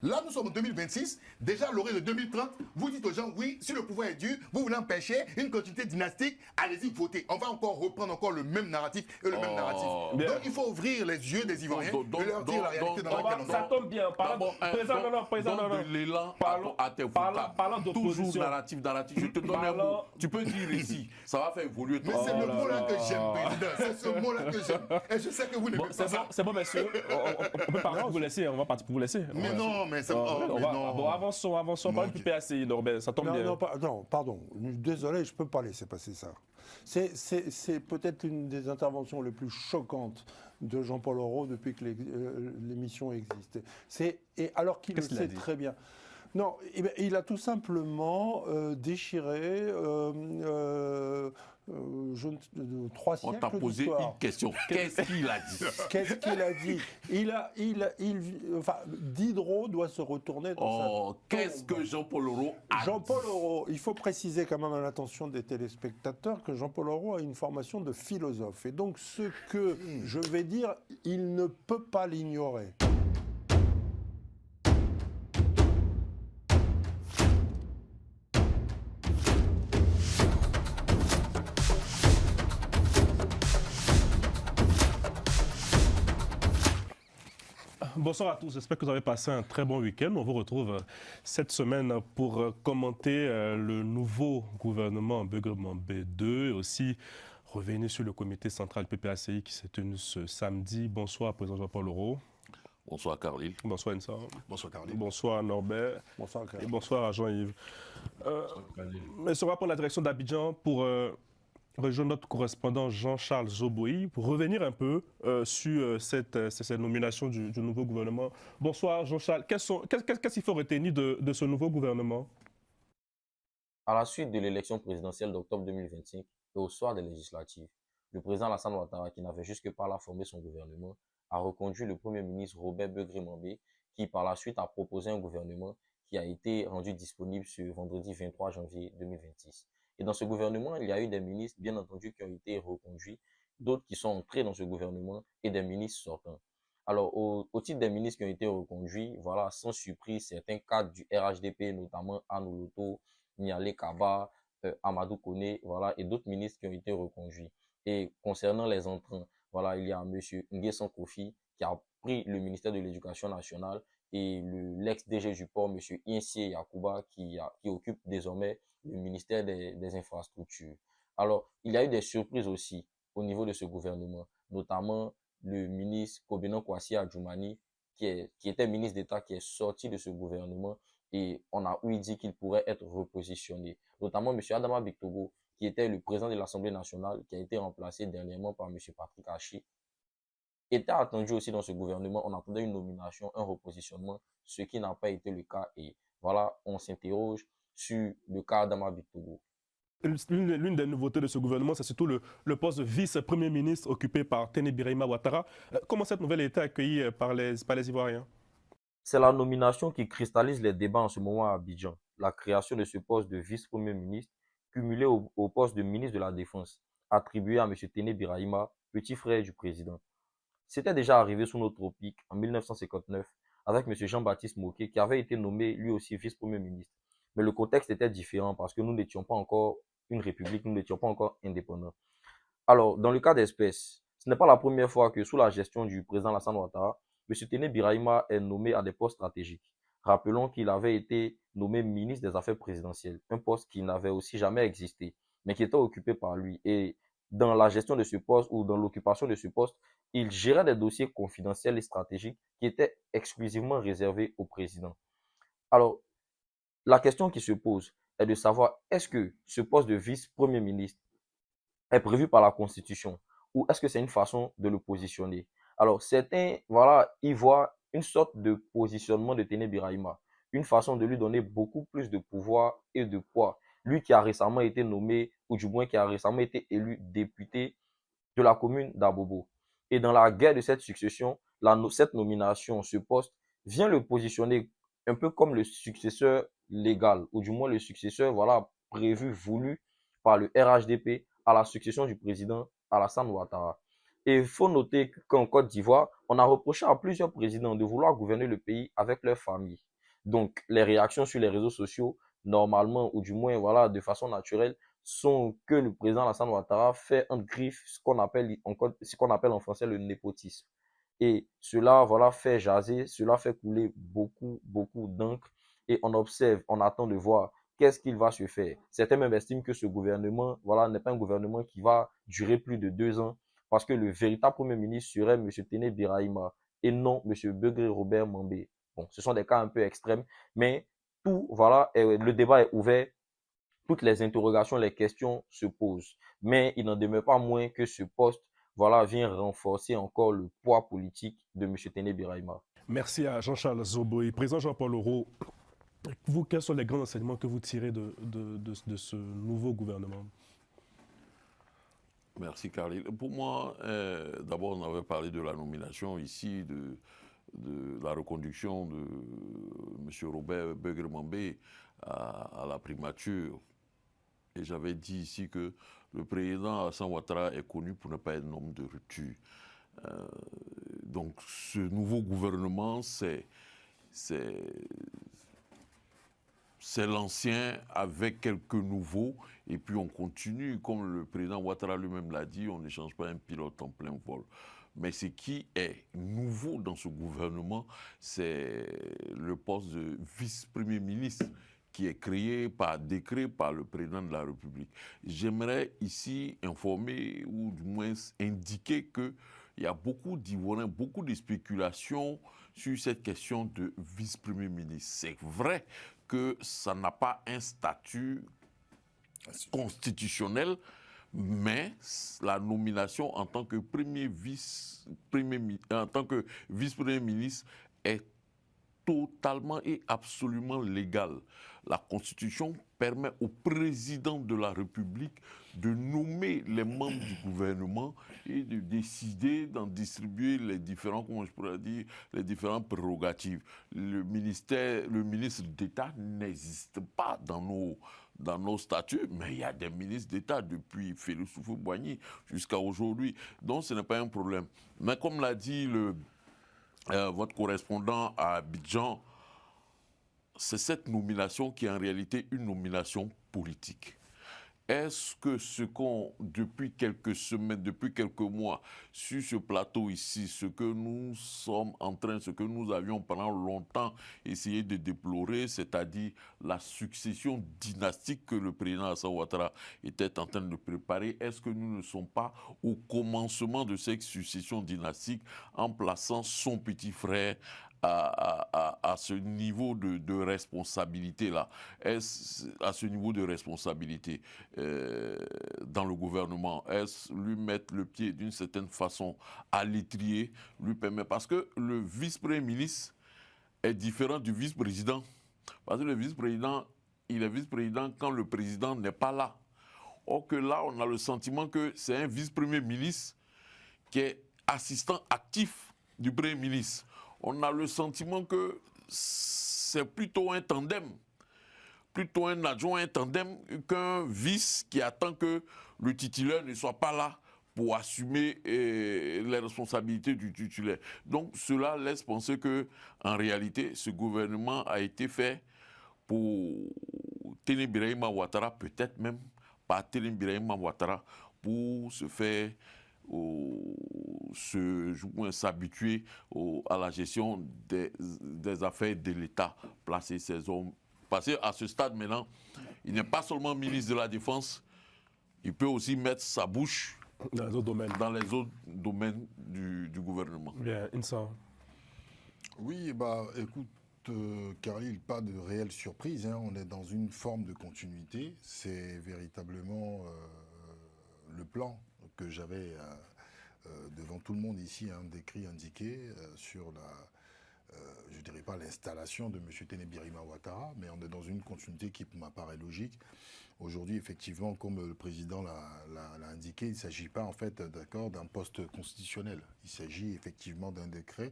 Là, nous sommes en 2026. Déjà, à l'horizon de 2030, vous dites aux gens, oui, si le pouvoir est dur, vous voulez empêcher une continuité dynastique, allez-y, votez. On va encore reprendre encore le même narratif et le même narratif. Bien. Donc, il faut ouvrir les yeux des Ivoiriens et leur dire la réalité dans laquelle on Ça est. tombe bien. Président, de l'élan à tes parlant d'opposition. Toujours narratif. Je te donne un mot. Tu peux dire ici. Ça va faire évoluer ton. Mais c'est le mot-là que j'aime, président. C'est ce mot-là que j'aime. Et je sais que vous n'aimez pas ça. C'est bon, messieurs. On peut partir pour vous laisser. On va partir pour vous laisser. Mais non, mais c'est... Bon, avançons. Parlons du PACI, Norbert. Ça tombe bien. Non, pardon. Désolé, je ne peux pas laisser passer ça. C'est peut-être une des interventions les plus choquantes de Jean-Paul Auroux depuis que l'émission existe. Et alors qu'il le sait très bien. Non, il a tout simplement déchiré 3 siècles. On t'a posé une question. Qu'est-ce qu'il a dit? Qu'est-ce qu'il a dit? Enfin, Diderot doit se retourner dans sa qu'est-ce que Jean-Paul Auroux a Jean-Paul Auroux, il faut préciser quand même à l'attention des téléspectateurs que Jean-Paul Auroux a une formation de philosophe. Et donc, ce que je vais dire, il ne peut pas l'ignorer. Bonsoir à tous, j'espère que vous avez passé un très bon week-end. On vous retrouve cette semaine pour commenter le nouveau gouvernement Begremont B2 et aussi revenir sur le comité central PPACI qui s'est tenu ce samedi. Bonsoir, président Jean-Paul Auroux. Bonsoir, Carlyle. Bonsoir, Ensa. Bonsoir, Carlyle. Bonsoir, Norbert. Bonsoir, Carlyle. Et bonsoir à Jean-Yves. Mais on va prendre la direction d'Abidjan pour rejoindre notre correspondant Jean-Charles Zoboï pour revenir un peu sur cette nomination du nouveau gouvernement. Bonsoir Jean-Charles. Qu'est-ce qu'il faut retenir de ce nouveau gouvernement? À la suite de l'élection présidentielle d'octobre 2025 et au soir des législatives, le président Alassane Ouattara, qui n'avait jusque pas là formé son gouvernement, a reconduit le premier ministre Robert Begré-Mambé, qui par la suite a proposé un gouvernement qui a été rendu disponible ce vendredi 23 janvier 2026. Et dans ce gouvernement, il y a eu des ministres, bien entendu, qui ont été reconduits, d'autres qui sont entrés dans ce gouvernement et des ministres sortants. Alors, au titre des ministres qui ont été reconduits, voilà, sans surprise, certains cadres du RHDP, notamment Anne Loto, Nialé Kaba, Amadou Kone, voilà, et d'autres ministres qui ont été reconduits. Et concernant les entrants, voilà, il y a M. Nguessan Kofi qui a pris le ministère de l'Éducation nationale et l'ex-DG du port, M. Insié Yakuba, qui occupe désormais le ministère des Infrastructures. Alors, il y a eu des surprises aussi au niveau de ce gouvernement, notamment le ministre Kobenon Kwasi Adjoumani, qui était ministre d'État, qui est sorti de ce gouvernement et on a ouï dire qu'il pourrait être repositionné. Notamment M. Adama Bictogo, qui était le président de l'Assemblée nationale, qui a été remplacé dernièrement par M. Patrick Hachi, était attendu aussi dans ce gouvernement. On attendait une nomination, un repositionnement, ce qui n'a pas été le cas. Et voilà, on s'interroge sur le cas d'Adama Bictogo. L'une des nouveautés de ce gouvernement, c'est surtout le poste de vice-premier ministre occupé par Téné Birahima Ouattara. Comment cette nouvelle a été accueillie par les Ivoiriens? C'est la nomination qui cristallise les débats en ce moment à Abidjan. La création de ce poste de vice-premier ministre, cumulé au poste de ministre de la Défense, attribué à M. Téné Birahima, petit frère du président. C'était déjà arrivé sous nos tropiques en 1959 avec M. Jean-Baptiste Moquet, qui avait été nommé lui aussi vice-premier ministre. Mais le contexte était différent parce que nous n'étions pas encore une république, nous n'étions pas encore indépendants. Alors, dans le cas d'espèce, ce n'est pas la première fois que sous la gestion du président Alassane Ouattara, M. Téné Birahima est nommé à des postes stratégiques. Rappelons qu'il avait été nommé ministre des Affaires présidentielles, un poste qui n'avait aussi jamais existé, mais qui était occupé par lui. Et dans la gestion de ce poste ou dans l'occupation de ce poste, il gérait des dossiers confidentiels et stratégiques qui étaient exclusivement réservés au président. Alors, la question qui se pose est de savoir est-ce que ce poste de vice-premier ministre est prévu par la Constitution ou est-ce que c'est une façon de le positionner? Alors, certains, voilà, y voient une sorte de positionnement de Téné Birahima, une façon de lui donner beaucoup plus de pouvoir et de poids. Lui qui a récemment été nommé, ou du moins qui a récemment été élu député de la commune d'Abobo. Et dans la guerre de cette succession, cette nomination, ce poste, vient le positionner un peu comme le successeur légal, ou du moins le successeur, voilà, prévu, voulu par le RHDP à la succession du président Alassane Ouattara. Et il faut noter qu'en Côte d'Ivoire, on a reproché à plusieurs présidents de vouloir gouverner le pays avec leur famille. Donc, les réactions sur les réseaux sociaux, normalement, ou du moins, voilà, de façon naturelle, sont que le président Alassane Ouattara fait un griffe, ce qu'on appelle en français le népotisme. Et cela, voilà, fait jaser, cela fait couler beaucoup, beaucoup d'encre. Et on observe, on attend de voir qu'est-ce qu'il va se faire. Certains même estiment que ce gouvernement, voilà, n'est pas un gouvernement qui va durer plus de 2 ans, parce que le véritable Premier ministre serait M. Téné Birahima et non M. Begré Robert Mambé. Bon, ce sont des cas un peu extrêmes, mais tout, voilà, le débat est ouvert. Toutes les interrogations, les questions se posent. Mais il n'en demeure pas moins que ce poste, voilà, vient renforcer encore le poids politique de M. Téné Birahima. Merci à Jean-Charles Zoboy. Président Jean-Paul Aureau, vous, quels sont les grands enseignements que vous tirez de ce nouveau gouvernement? Merci, Carly. Pour moi, d'abord, on avait parlé de la nomination ici, de la reconduction de M. Robert Begré-Mambé à la primature. Et j'avais dit ici que le président Alassane Ouattara est connu pour ne pas être un homme de rupture. Donc, ce nouveau gouvernement, c'est l'ancien avec quelques nouveaux, et puis on continue, comme le président Ouattara lui-même l'a dit, on ne change pas un pilote en plein vol. Mais ce qui est nouveau dans ce gouvernement, c'est le poste de vice-premier ministre qui est créé par décret par le président de la République. J'aimerais ici informer, ou du moins indiquer qu'il y a beaucoup d'Ivoiriens, beaucoup de spéculations sur cette question de vice-premier ministre. C'est vrai que ça n'a pas un statut constitutionnel, mais la nomination en tant que vice-premier ministre est totalement et absolument légale. La Constitution permet au président de la République de nommer les membres du gouvernement et de décider d'en distribuer les différents, comment je pourrais dire, les différentes prérogatives. Le ministre d'État n'existe pas dans nos statuts, mais il y a des ministres d'État depuis Félix Houphouët-Boigny jusqu'à aujourd'hui. Donc ce n'est pas un problème. Mais comme l'a dit votre correspondant à Abidjan, c'est cette nomination qui est en réalité une nomination politique. Est-ce que depuis quelques semaines, depuis quelques mois, sur ce plateau ici, ce que nous avions pendant longtemps essayé de déplorer, c'est-à-dire la succession dynastique que le président Alassane Ouattara était en train de préparer, est-ce que nous ne sommes pas au commencement de cette succession dynastique en plaçant son petit frère à ce niveau de responsabilité-là, à ce niveau de responsabilité dans le gouvernement, est-ce lui mettre le pied d'une certaine façon à l'étrier, lui permet, parce que le vice-premier ministre est différent du vice-président, parce que le vice-président, il est vice-président quand le président n'est pas là. Or que là, on a le sentiment que c'est un vice-premier ministre qui est assistant actif du premier ministre. On a le sentiment que c'est plutôt un tandem, plutôt un adjoint, un tandem, qu'un vice qui attend que le titulaire ne soit pas là pour assumer les responsabilités du titulaire. Donc cela laisse penser que, en réalité, ce gouvernement a été fait pour Téné Birahima Ouattara, peut-être même par Téné Birahima Ouattara, pour se faire s'habituer à la gestion des affaires de l'État, placer ses hommes. Parce qu'à ce stade maintenant, il n'est pas seulement ministre de la Défense, il peut aussi mettre sa bouche dans les autres domaines du gouvernement. Bien, Insa. Oui, écoute, Khalil, pas de réelle surprise, hein. On est dans une forme de continuité. C'est véritablement le plan que j'avais devant tout le monde ici, hein, décrit, indiqué sur je ne dirais pas l'installation de M. Téné Birahima Ouattara, mais on est dans une continuité qui m'apparaît logique. Aujourd'hui, effectivement, comme le président l'a indiqué, il ne s'agit pas en fait d'un poste constitutionnel. Il s'agit effectivement d'un décret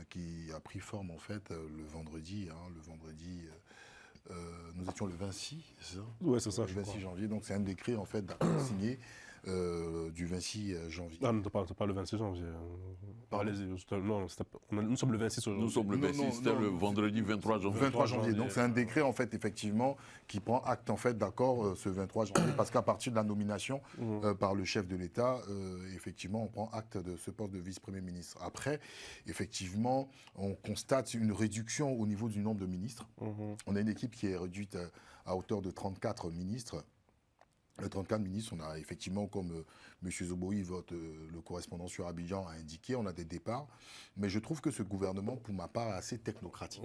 qui a pris forme en fait le vendredi. Nous étions le 26, c'est ça? Oui, c'est ça. Le 26 janvier. Donc c'est un décret en fait signé du 26 janvier. Ah, non, c'est pas le 26 janvier. Allez-y, non, nous sommes le 26 aujourd'hui. Nous sommes le 26, c'était le vendredi 23 janvier. 23 janvier. Donc c'est un décret en fait effectivement qui prend acte en fait d'accord ce 23 janvier parce qu'à partir de la nomination par le chef de l'État, effectivement on prend acte de ce poste de vice-premier ministre. Après, effectivement, on constate une réduction au niveau du nombre de ministres. On a une équipe qui est réduite à hauteur de 34 ministres. 34 ministres, on a effectivement, comme M. Zoboï, le correspondant sur Abidjan, a indiqué, on a des départs. Mais je trouve que ce gouvernement, pour ma part, est assez technocratique.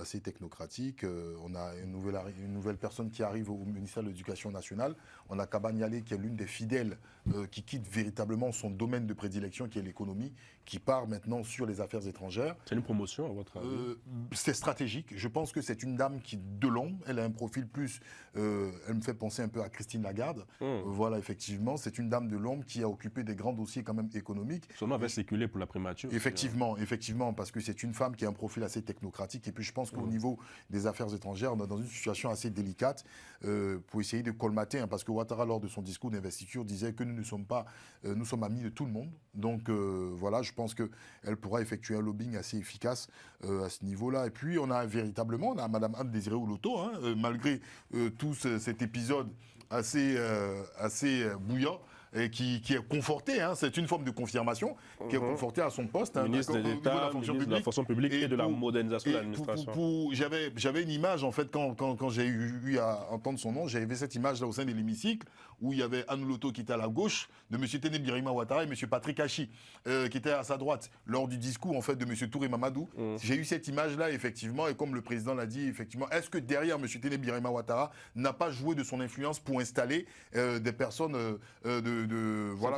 Assez technocratique. On a une nouvelle personne qui arrive au ministère de l'Éducation nationale. On a Kabanyale, qui est l'une des fidèles, qui quitte véritablement son domaine de prédilection, qui est l'économie, qui part maintenant sur les affaires étrangères. C'est une promotion, à votre avis? C'est stratégique. Je pense que c'est une dame qui, de l'ombre, elle a un profil plus... elle me fait penser un peu à Christine Lagarde. Voilà, effectivement, c'est une dame de l'ombre qui a occupé des grands dossiers quand même économiques. Son nom avait circulé pour la primature. Effectivement, parce que c'est une femme qui a un profil assez technocratique. Et puis je pense qu'au niveau des affaires étrangères, on est dans une situation assez délicate pour essayer de colmater, parce que Ouattara, lors de son discours d'investiture, disait que nous sommes amis de tout le monde. Donc voilà, je pense qu'elle pourra effectuer un lobbying assez efficace à ce niveau-là. Et puis on a Mme Anne Désiré Oloto, malgré tout cet épisode assez bouillant, et qui est conforté, c'est une forme de confirmation, qui est conforté à son poste. Ministre de l'État, ministre de la fonction publique et de la modernisation de l'administration. J'avais une image, en fait, quand j'ai eu à entendre son nom, j'avais cette image-là au sein de l'hémicycle, où il y avait Anne Oloto qui était à la gauche de M. Téné Birahima Ouattara et M. Patrick Hachi, qui était à sa droite, lors du discours, en fait, de M. Touré Mamadou. J'ai eu cette image-là, effectivement, et comme le président l'a dit, effectivement, est-ce que derrière M. Téné Birahima Ouattara n'a pas joué de son influence pour installer des personnes de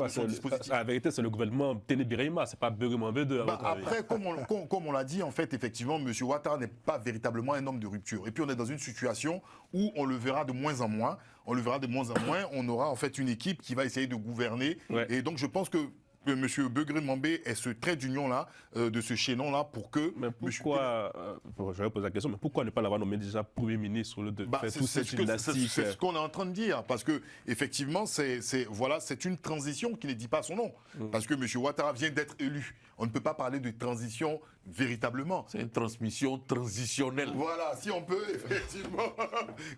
son dispositif. La vérité, c'est le gouvernement Téné Birahima, c'est pas Birahima B2. Après, comme on l'a dit, en fait, effectivement, M. Ouattara n'est pas véritablement un homme de rupture. Et puis, on est dans une situation où on le verra de moins en moins. On aura en fait une équipe qui va essayer de gouverner. Ouais. Et donc, je pense que M. Begré Mambé est ce trait d'union-là, de ce chaînon-là, pour que... Mais pourquoi, je vais poser la question, mais pourquoi ne pas l'avoir nommé déjà Premier ministre au lieu de faire toute cette gymnastique? C'est ce qu'on est en train de dire, parce que effectivement, c'est une transition qui ne dit pas son nom. Parce que M. Ouattara vient d'être élu. On ne peut pas parler de transition véritablement. C'est une transmission transitionnelle. Voilà, si on peut effectivement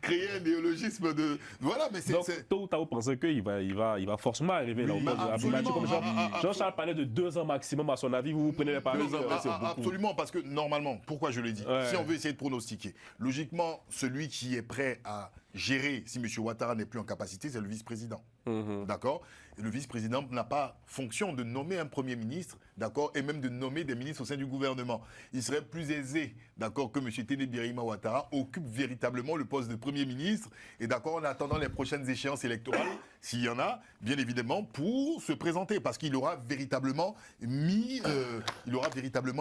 créer un néologisme de... Voilà, mais c'est... Donc, tôt ou tard, vous pensez qu'il va forcément arriver là au poste de Jean-Charles parlait de 2 ans maximum, à son avis, vous prenez les paris. Absolument, parce que normalement, pourquoi je le dis, si on veut essayer de pronostiquer, logiquement, celui qui est prêt à gérer, si M. Ouattara n'est plus en capacité, c'est le vice-président. D'accord? Et le vice-président n'a pas fonction de nommer un Premier ministre, d'accord, et même de nommer des ministres au sein du gouvernement. Il serait plus aisé, d'accord, que M. Téné Birahima Ouattara occupe véritablement le poste de Premier ministre, et d'accord, en attendant les prochaines échéances électorales, s'il y en a, bien évidemment, pour se présenter, parce qu'il aura véritablement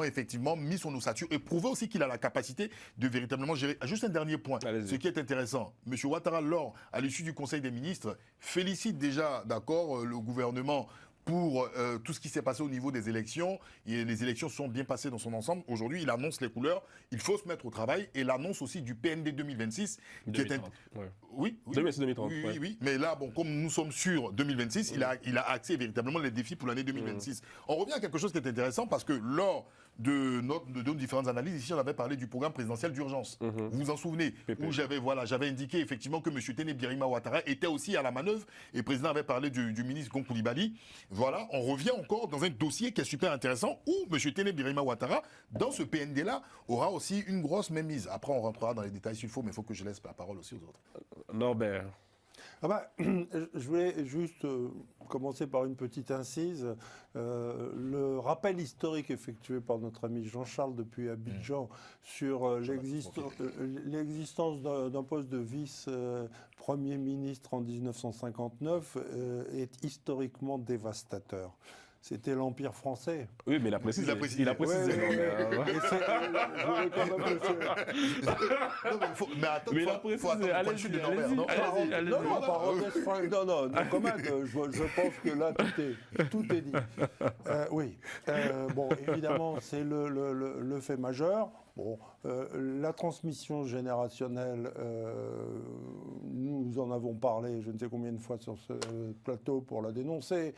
effectivement mis son ossature et prouvé aussi qu'il a la capacité de véritablement gérer. Juste un dernier point, ce qui est intéressant, M. Ouattara, à l'issue du Conseil des ministres, félicite déjà, d'accord, le gouvernement pour tout ce qui s'est passé au niveau des élections. Et les élections sont bien passées dans son ensemble. Aujourd'hui, il annonce les couleurs. Il faut se mettre au travail. Et l'annonce aussi du PND 2026. 2030, oui. 2030. Oui. Mais là, bon, comme nous sommes sur 2026, il a axé véritablement les défis pour l'année 2026. On revient à quelque chose qui est intéressant parce que lors de nos différentes analyses, ici, on avait parlé du programme présidentiel d'urgence. Vous vous en souvenez? Où j'avais indiqué effectivement que M. Téné Birahima Ouattara était aussi à la manœuvre. Et le président avait parlé du ministre Gon Coulibaly. Voilà, on revient encore dans un dossier qui est super intéressant où M. Téné Birahima Ouattara, dans ce PND-là, aura aussi une grosse mainmise. Après, on rentrera dans les détails s'il faut, mais il faut que je laisse la parole aussi aux autres. Norbert. Je voulais juste commencer par une petite incise. Le rappel historique effectué par notre ami Jean-Charles depuis Abidjan sur l'existence d'un poste de vice-premier ministre en 1959 est historiquement dévastateur. C'était l'Empire français. Oui, mais il a précisé. Il a précisé. Mais attends, il faut attendre le point de chute de Norbert. Non, quand même, je pense que là, tout est dit. Oui. Bon, évidemment, c'est le fait majeur. Bon, la transmission générationnelle, nous en avons parlé je ne sais combien de fois sur ce plateau pour la dénoncer,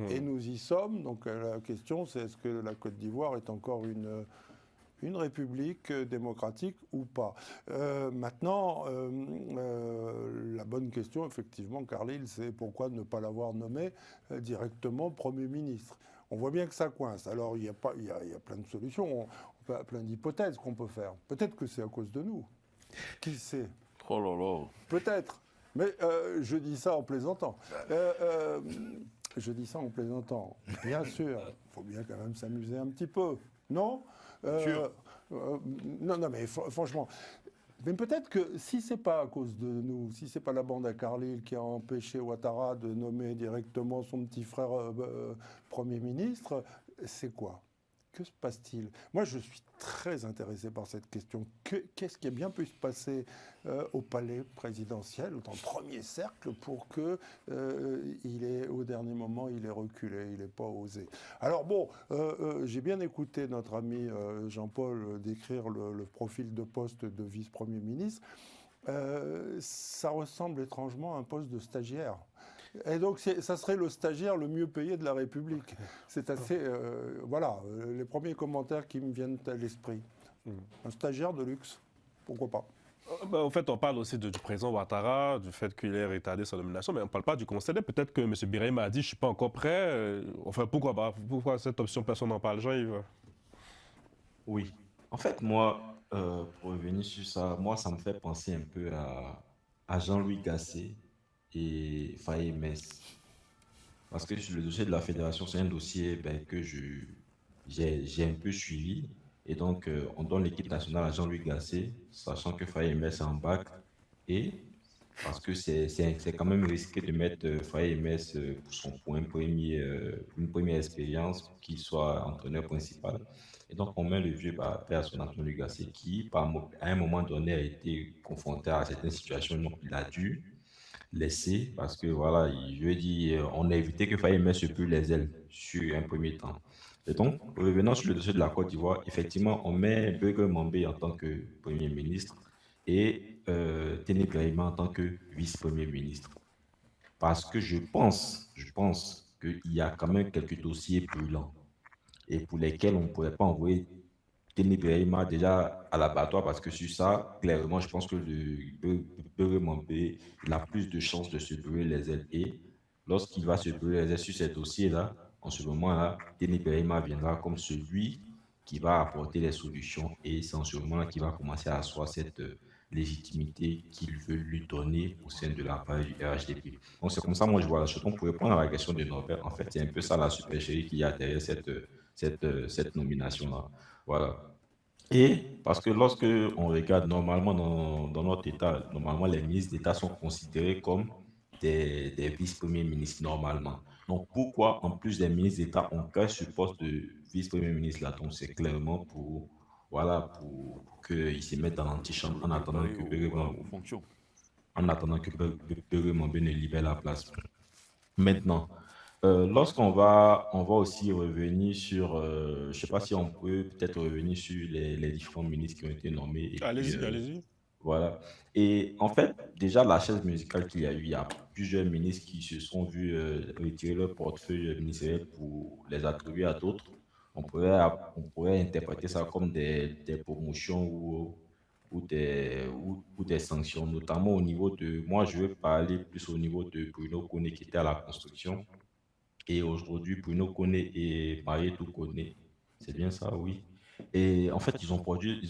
et nous y sommes. Donc la question, c'est est-ce que la Côte d'Ivoire est encore une république démocratique ou pas. Maintenant, la bonne question, effectivement, Carlyle, c'est pourquoi ne pas l'avoir nommé directement Premier ministre. On voit bien que ça coince. Alors, il y a plein de solutions, plein d'hypothèses qu'on peut faire. Peut-être que c'est à cause de nous. Qui sait? Oh là là. Peut-être. Mais je dis ça en plaisantant. Je dis ça en plaisantant. Bien sûr, il faut bien quand même s'amuser un petit peu. Non non, mais franchement. Mais peut-être que si c'est pas à cause de nous, si c'est pas la bande à Carlyle qui a empêché Ouattara de nommer directement son petit frère Premier ministre, c'est quoi? Que se passe-t-il? Moi, je suis très intéressé par cette question. Qu'est-ce qui a bien pu se passer au palais présidentiel, dans le premier cercle, pour que au dernier moment, il ait reculé, il n'ait pas osé. Alors bon, j'ai bien écouté notre ami Jean-Paul décrire le profil de poste de vice-premier ministre. Ça ressemble étrangement à un poste de stagiaire. Et donc, ça serait le stagiaire le mieux payé de la République. C'est assez... voilà, les premiers commentaires qui me viennent à l'esprit. Un stagiaire de luxe, pourquoi pas. En fait, on parle aussi du président Ouattara, du fait qu'il ait retardé sa nomination, mais on ne parle pas du conseiller. Peut-être que M. Birahima a dit « je ne suis pas encore prêt ». Enfin, pourquoi pas? Pourquoi cette option, personne n'en parle? Jean-Yves? Oui. En fait, moi, pour revenir sur ça, moi, ça me fait penser un peu à Jean-Louis Gasset et Faye Mess. Parce que sur le dossier de la fédération, c'est un dossier que j'ai un peu suivi. Et donc, on donne l'équipe nationale à Jean-Louis Gasset, sachant que Faye Mess est en bac. Et parce que c'est quand même risqué de mettre Faye Mess pour une première expérience, qu'il soit entraîneur principal. Et donc, on met le vieux père son Anthony Gasset, qui, à un moment donné, a été confronté à certaines situations. Donc, il a dû laisser, parce que voilà, je lui ai dit, on a évité que Faye Mess se brûle les ailes sur un premier temps. Et donc, revenant sur le dossier de la Côte d'Ivoire, effectivement, on met Begue Mambé en tant que Premier ministre et Téné Birahima en tant que vice-premier ministre. Parce que je pense qu'il y a quand même quelques dossiers brûlants et pour lesquels on ne pourrait pas envoyer Téné Birahima déjà à l'abattoir, parce que sur ça, clairement, je pense que le Begue Mambé, il a plus de chances de se brûler les ailes. Et lorsqu'il va se brûler les ailes sur ces dossiers-là, en ce moment-là, Téné Birahima viendra comme celui qui va apporter les solutions, et c'est en ce moment-là qu'il va commencer à asseoir cette légitimité qu'il veut lui donner au sein de l'appareil du RHDP. Donc c'est comme ça, moi je vois la chose. Donc pour répondre à la question de Norbert, en fait c'est un peu ça la supercherie qu'il y a derrière cette nomination-là. Voilà. Et parce que lorsque on regarde normalement dans notre État, normalement les ministres d'État sont considérés comme des vice-premiers ministres normalement. Donc pourquoi en plus des ministres d'État on crée ce poste de vice-premier ministre là? Donc c'est clairement pour qu'ils se mettent dans l'antichambre en attendant que Begue Mambé ne libère la place. Maintenant, lorsqu'on va aussi revenir sur, je ne sais pas si on peut peut-être revenir sur les différents ministres qui ont été nommés. Allez-y. Voilà. Et en fait, déjà, la chaise musicale qu'il y a eu, il y a plusieurs ministres qui se sont vus retirer leur portefeuille ministériel pour les attribuer à d'autres. On pourrait interpréter ça comme des promotions ou des sanctions, notamment au niveau de... Moi, je veux parler plus au niveau de Bruno Koné qui était à la construction. Et aujourd'hui, Bruno Koné et Marietou Koné, c'est bien ça, oui. Et en fait, ils ont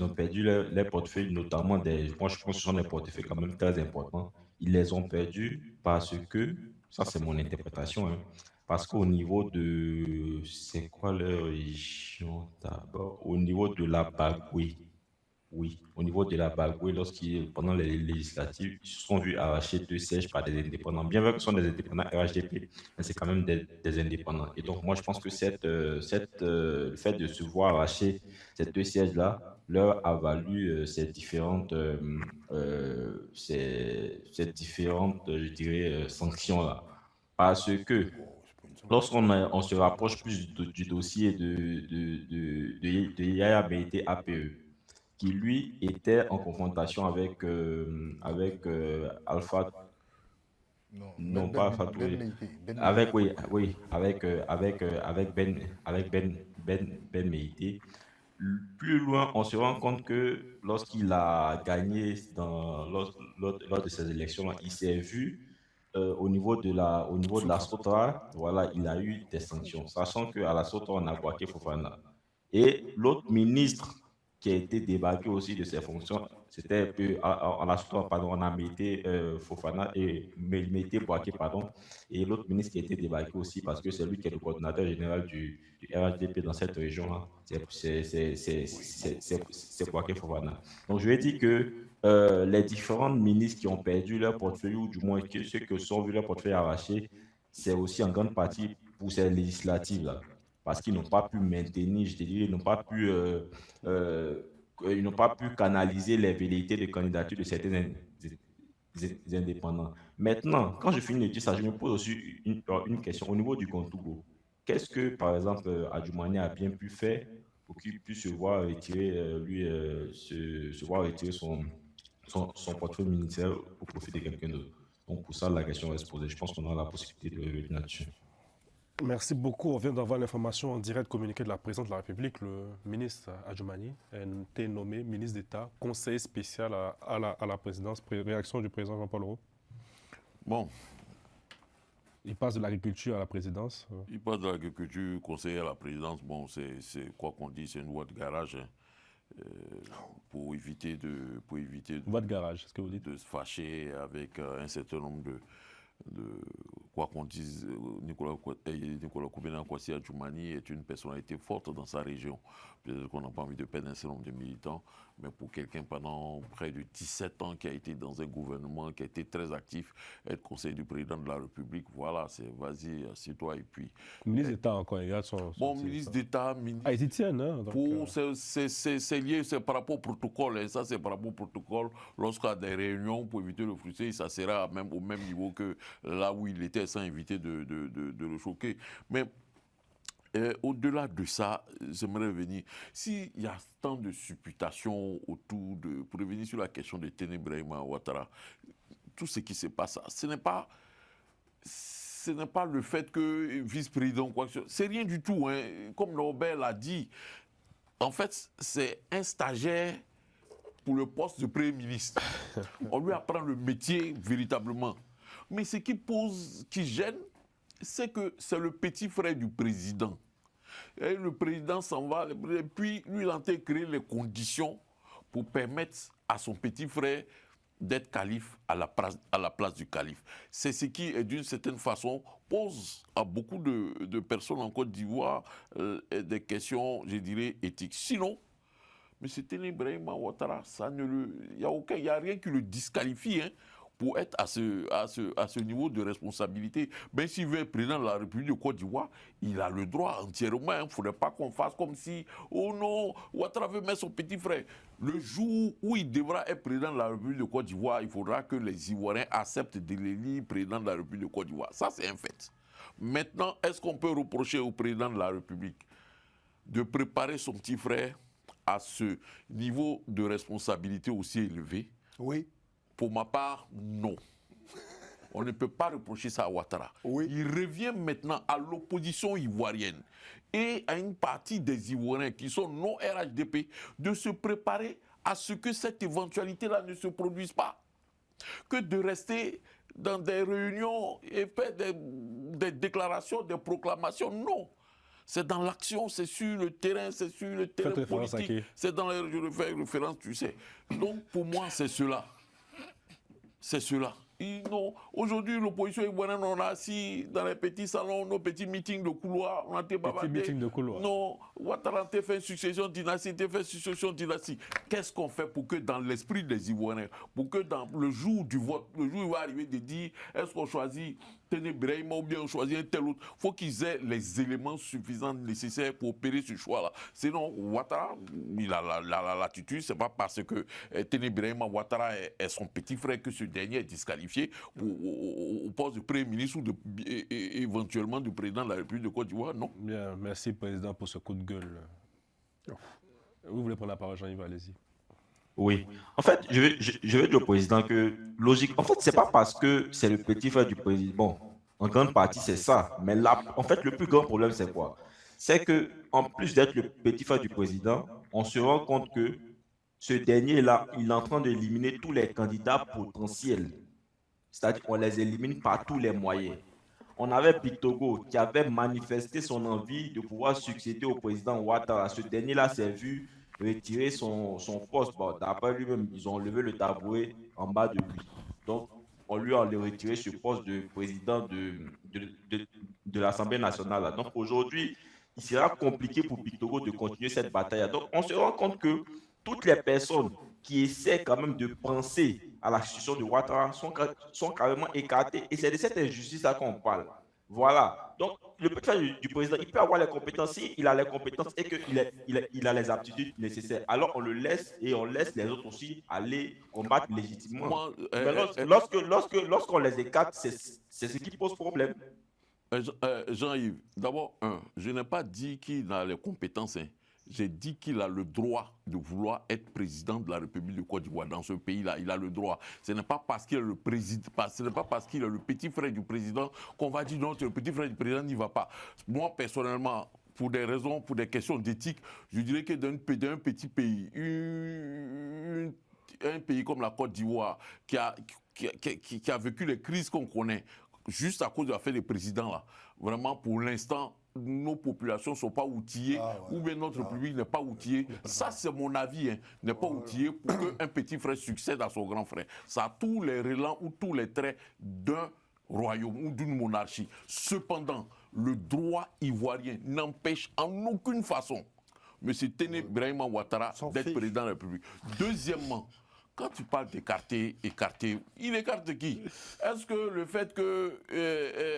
perdu leur portefeuille, notamment moi je pense que ce sont des portefeuilles quand même très importants. Ils les ont perdus parce que, ça c'est mon interprétation, hein, parce qu'au niveau de, c'est quoi leur région d'abord? Au niveau de la Bagoué, oui, au niveau de la Bagoué, pendant les législatives, ils se sont vus arracher 2 sièges par des indépendants. Bien vrai que ce sont des indépendants RHDP, mais c'est quand même des indépendants. Et donc, moi, je pense que le fait de se voir arracher ces 2 sièges-là leur a valu ces différentes, je dirais, sanctions-là. Parce que lorsqu'on se rapproche plus du dossier de Yaya Bété APE, qui lui était en confrontation avec, Alpha, Non, non pas Alpha Ben Touré, Meïté. Ben avec, Meïté. oui, avec Ben Meïté. Plus loin, on se rend compte que lorsqu'il a gagné lors de ces élections, il s'est vu au niveau de la SOTRA, voilà, il a eu des sanctions, sachant qu'à la SOTRA, on a Bouaké Fofana. Et l'autre ministre qui a été débarqué aussi de ses fonctions, c'était un peu, à la SOTRA, pardon, on a Mété Fofana et Mété Bouaké, pardon, et l'autre ministre qui a été débarqué aussi, parce que c'est lui qui est le coordinateur général du RHDP dans cette région-là, c'est Bouaké Fofana. Donc, je vais dire que les différents ministres qui ont perdu leur portefeuille, ou du moins ceux qui sont vus leur portefeuille arraché, c'est aussi en grande partie pour ces législatives-là. Parce qu'ils n'ont pas pu maintenir, je te dis, euh, ils n'ont pas pu canaliser les velléités de candidature de certains indépendants. Maintenant, quand je finis de dire ça, je me pose aussi une question au niveau du Contogo. Qu'est-ce que, par exemple, Adjoumani a bien pu faire pour qu'il puisse se voir retirer, se voir retirer son portefeuille ministériel au profit de quelqu'un d'autre? Donc, pour ça, la question reste posée. Je pense qu'on aura la possibilité de revenir là-dessus. Merci beaucoup. On vient d'avoir l'information en direct communiquée de la présidente de la République. Le ministre Adjoumani a été nommé ministre d'État, conseiller spécial à la présidence. Réaction du président Jean-Paul Roux. Bon. Il passe de l'agriculture à la présidence. Il passe de l'agriculture, conseiller à la présidence. Bon, c'est quoi qu'on dit, c'est une voie de garage. Hein. Pour éviter de voie de garage, ce que vous dites, de se fâcher avec un certain nombre de quoi qu'on dise, Nicolas Koubena Kwasi Adjoumani est une personnalité forte dans sa région. Peut-être qu'on n'a pas envie de perdre un certain nombre de militants, mais pour quelqu'un pendant près de 17 ans qui a été dans un gouvernement, qui a été très actif, être conseiller du président de la République, voilà, c'est vas-y, assieds-toi et puis... Ministre d'État encore, il y a son bon, ministre d'État... Ah, ils y tiennent, hein c'est lié, c'est par rapport au protocole, et ça c'est par rapport au protocole. Lorsqu'il y a des réunions, pour éviter le frustré, ça sera même au même niveau que là où il était, sans éviter de le choquer. Mais au-delà de ça, j'aimerais revenir. S'il y a tant de supputations autour de... Pour revenir sur la question de Téné Brahima Ouattara, tout ce qui se passe, ce n'est pas le fait que vice-président, quoi que ce soit. C'est rien du tout. Hein. Comme Norbert l'a dit, en fait, c'est un stagiaire pour le poste de Premier ministre. On lui apprend le métier véritablement. Mais ce qui gêne, c'est que c'est le petit frère du président. Et le président s'en va, et puis lui, il a créé les conditions pour permettre à son petit frère d'être calife à la place du calife. C'est ce qui, d'une certaine façon, pose à beaucoup de personnes en Côte d'Ivoire des questions, je dirais, éthiques. Sinon, M. Téné Brahima Ouattara, il n'y a rien qui le disqualifie hein, pour être à ce niveau de responsabilité. Même s'il veut être président de la République de Côte d'Ivoire, il a le droit entièrement. Il ne faudrait pas qu'on fasse comme si, oh non, Ouattara veut mettre son petit frère. Le jour où il devra être président de la République de Côte d'Ivoire, il faudra que les Ivoiriens acceptent de l'élire président de la République de Côte d'Ivoire. Ça, c'est un fait. Maintenant, est-ce qu'on peut reprocher au président de la République de préparer son petit frère à ce niveau de responsabilité aussi élevé? Oui. Pour ma part, non. On ne peut pas reprocher ça à Ouattara. Oui. Il revient maintenant à l'opposition ivoirienne et à une partie des Ivoiriens qui sont non RHDP de se préparer à ce que cette éventualité-là ne se produise pas. Que de rester dans des réunions et faire des déclarations, des proclamations. Non. C'est dans l'action, c'est sur le terrain, c'est sur le terrain politique. C'est dans les... Je fais référence, tu sais. Donc, pour moi, c'est cela. C'est cela. Aujourd'hui, l'opposition ivoirienne, on a assis dans les petits salons, nos petits meetings de couloir, on a été bavardés. Non, Ouattara a fait une succession de dynasties, Qu'est-ce qu'on fait pour que dans l'esprit des Ivoiriens, pour que dans le jour du vote, le jour où il va arriver de dire, est-ce qu'on choisit Téné Brahima ou bien on choisit un tel autre, il faut qu'ils aient les éléments suffisants nécessaires pour opérer ce choix-là. Sinon, Ouattara, il a la latitude, c'est pas parce que Téné Brahima Ouattara est son petit frère que ce dernier est disqualifié au poste de Premier ministre ou éventuellement du président de la République de Côte d'Ivoire, non. Bien, merci Président pour ce coup de gueule. Vous voulez prendre la parole, Jean-Yves, allez-y. Oui. En fait, je vais dire au président que, logique, en fait, c'est pas parce que c'est le petit frère du président. Bon, en grande partie, c'est ça. Mais là, en fait, le plus grand problème, c'est quoi? C'est que, en plus d'être le petit frère du président, on se rend compte que ce dernier-là, il est en train d'éliminer tous les candidats potentiels. C'est-à-dire qu'on les élimine par tous les moyens. On avait Pictogo qui avait manifesté son envie de pouvoir succéder au président Ouattara. Ce dernier-là s'est vu retirer son poste. Bon, d'après lui-même, ils ont levé le tabouret en bas de lui. Donc, on lui a retiré ce poste de président de l'Assemblée nationale. Donc, aujourd'hui, il sera compliqué pour Pictogo de continuer cette bataille. Donc, on se rend compte que toutes les personnes qui essaient quand même de penser à la situation de Ouattara sont carrément écartées. Et c'est de cette injustice-là qu'on parle. Voilà. Donc, le petit frère du président, il peut avoir les compétences, il a les compétences et qu'il a les aptitudes nécessaires. Alors, on le laisse et on laisse les autres aussi aller combattre légitimement. Moi, Mais lorsqu'on les écarte, c'est ce qui pose problème. Jean-Yves, d'abord, je n'ai pas dit qu'il a les compétences. J'ai dit qu'il a le droit de vouloir être président de la République de Côte d'Ivoire dans ce pays-là. Il a le droit. Ce n'est pas parce qu'il est le président, ce n'est pas parce qu'il est le petit frère du président qu'on va dire non, le petit frère du président n'y va pas. Moi, personnellement, pour des raisons, pour des questions d'éthique, je dirais que d'un petit pays, un pays comme la Côte d'Ivoire qui a vécu les crises qu'on connaît, juste à cause de l'affaire des présidents là, vraiment pour l'instant, nos populations ne sont pas outillées, ou bien notre public n'est pas outillé. Ça, c'est mon avis, n'est pas outillé pour qu'un petit frère succède à son grand frère. Ça a tous les relents ou tous les traits d'un royaume ou d'une monarchie. Cependant, le droit ivoirien n'empêche en aucune façon M. Téné Birahima Ouattara d'être président de la République. Deuxièmement, quand tu parles d'écarter, il écarte qui? Est-ce que le fait que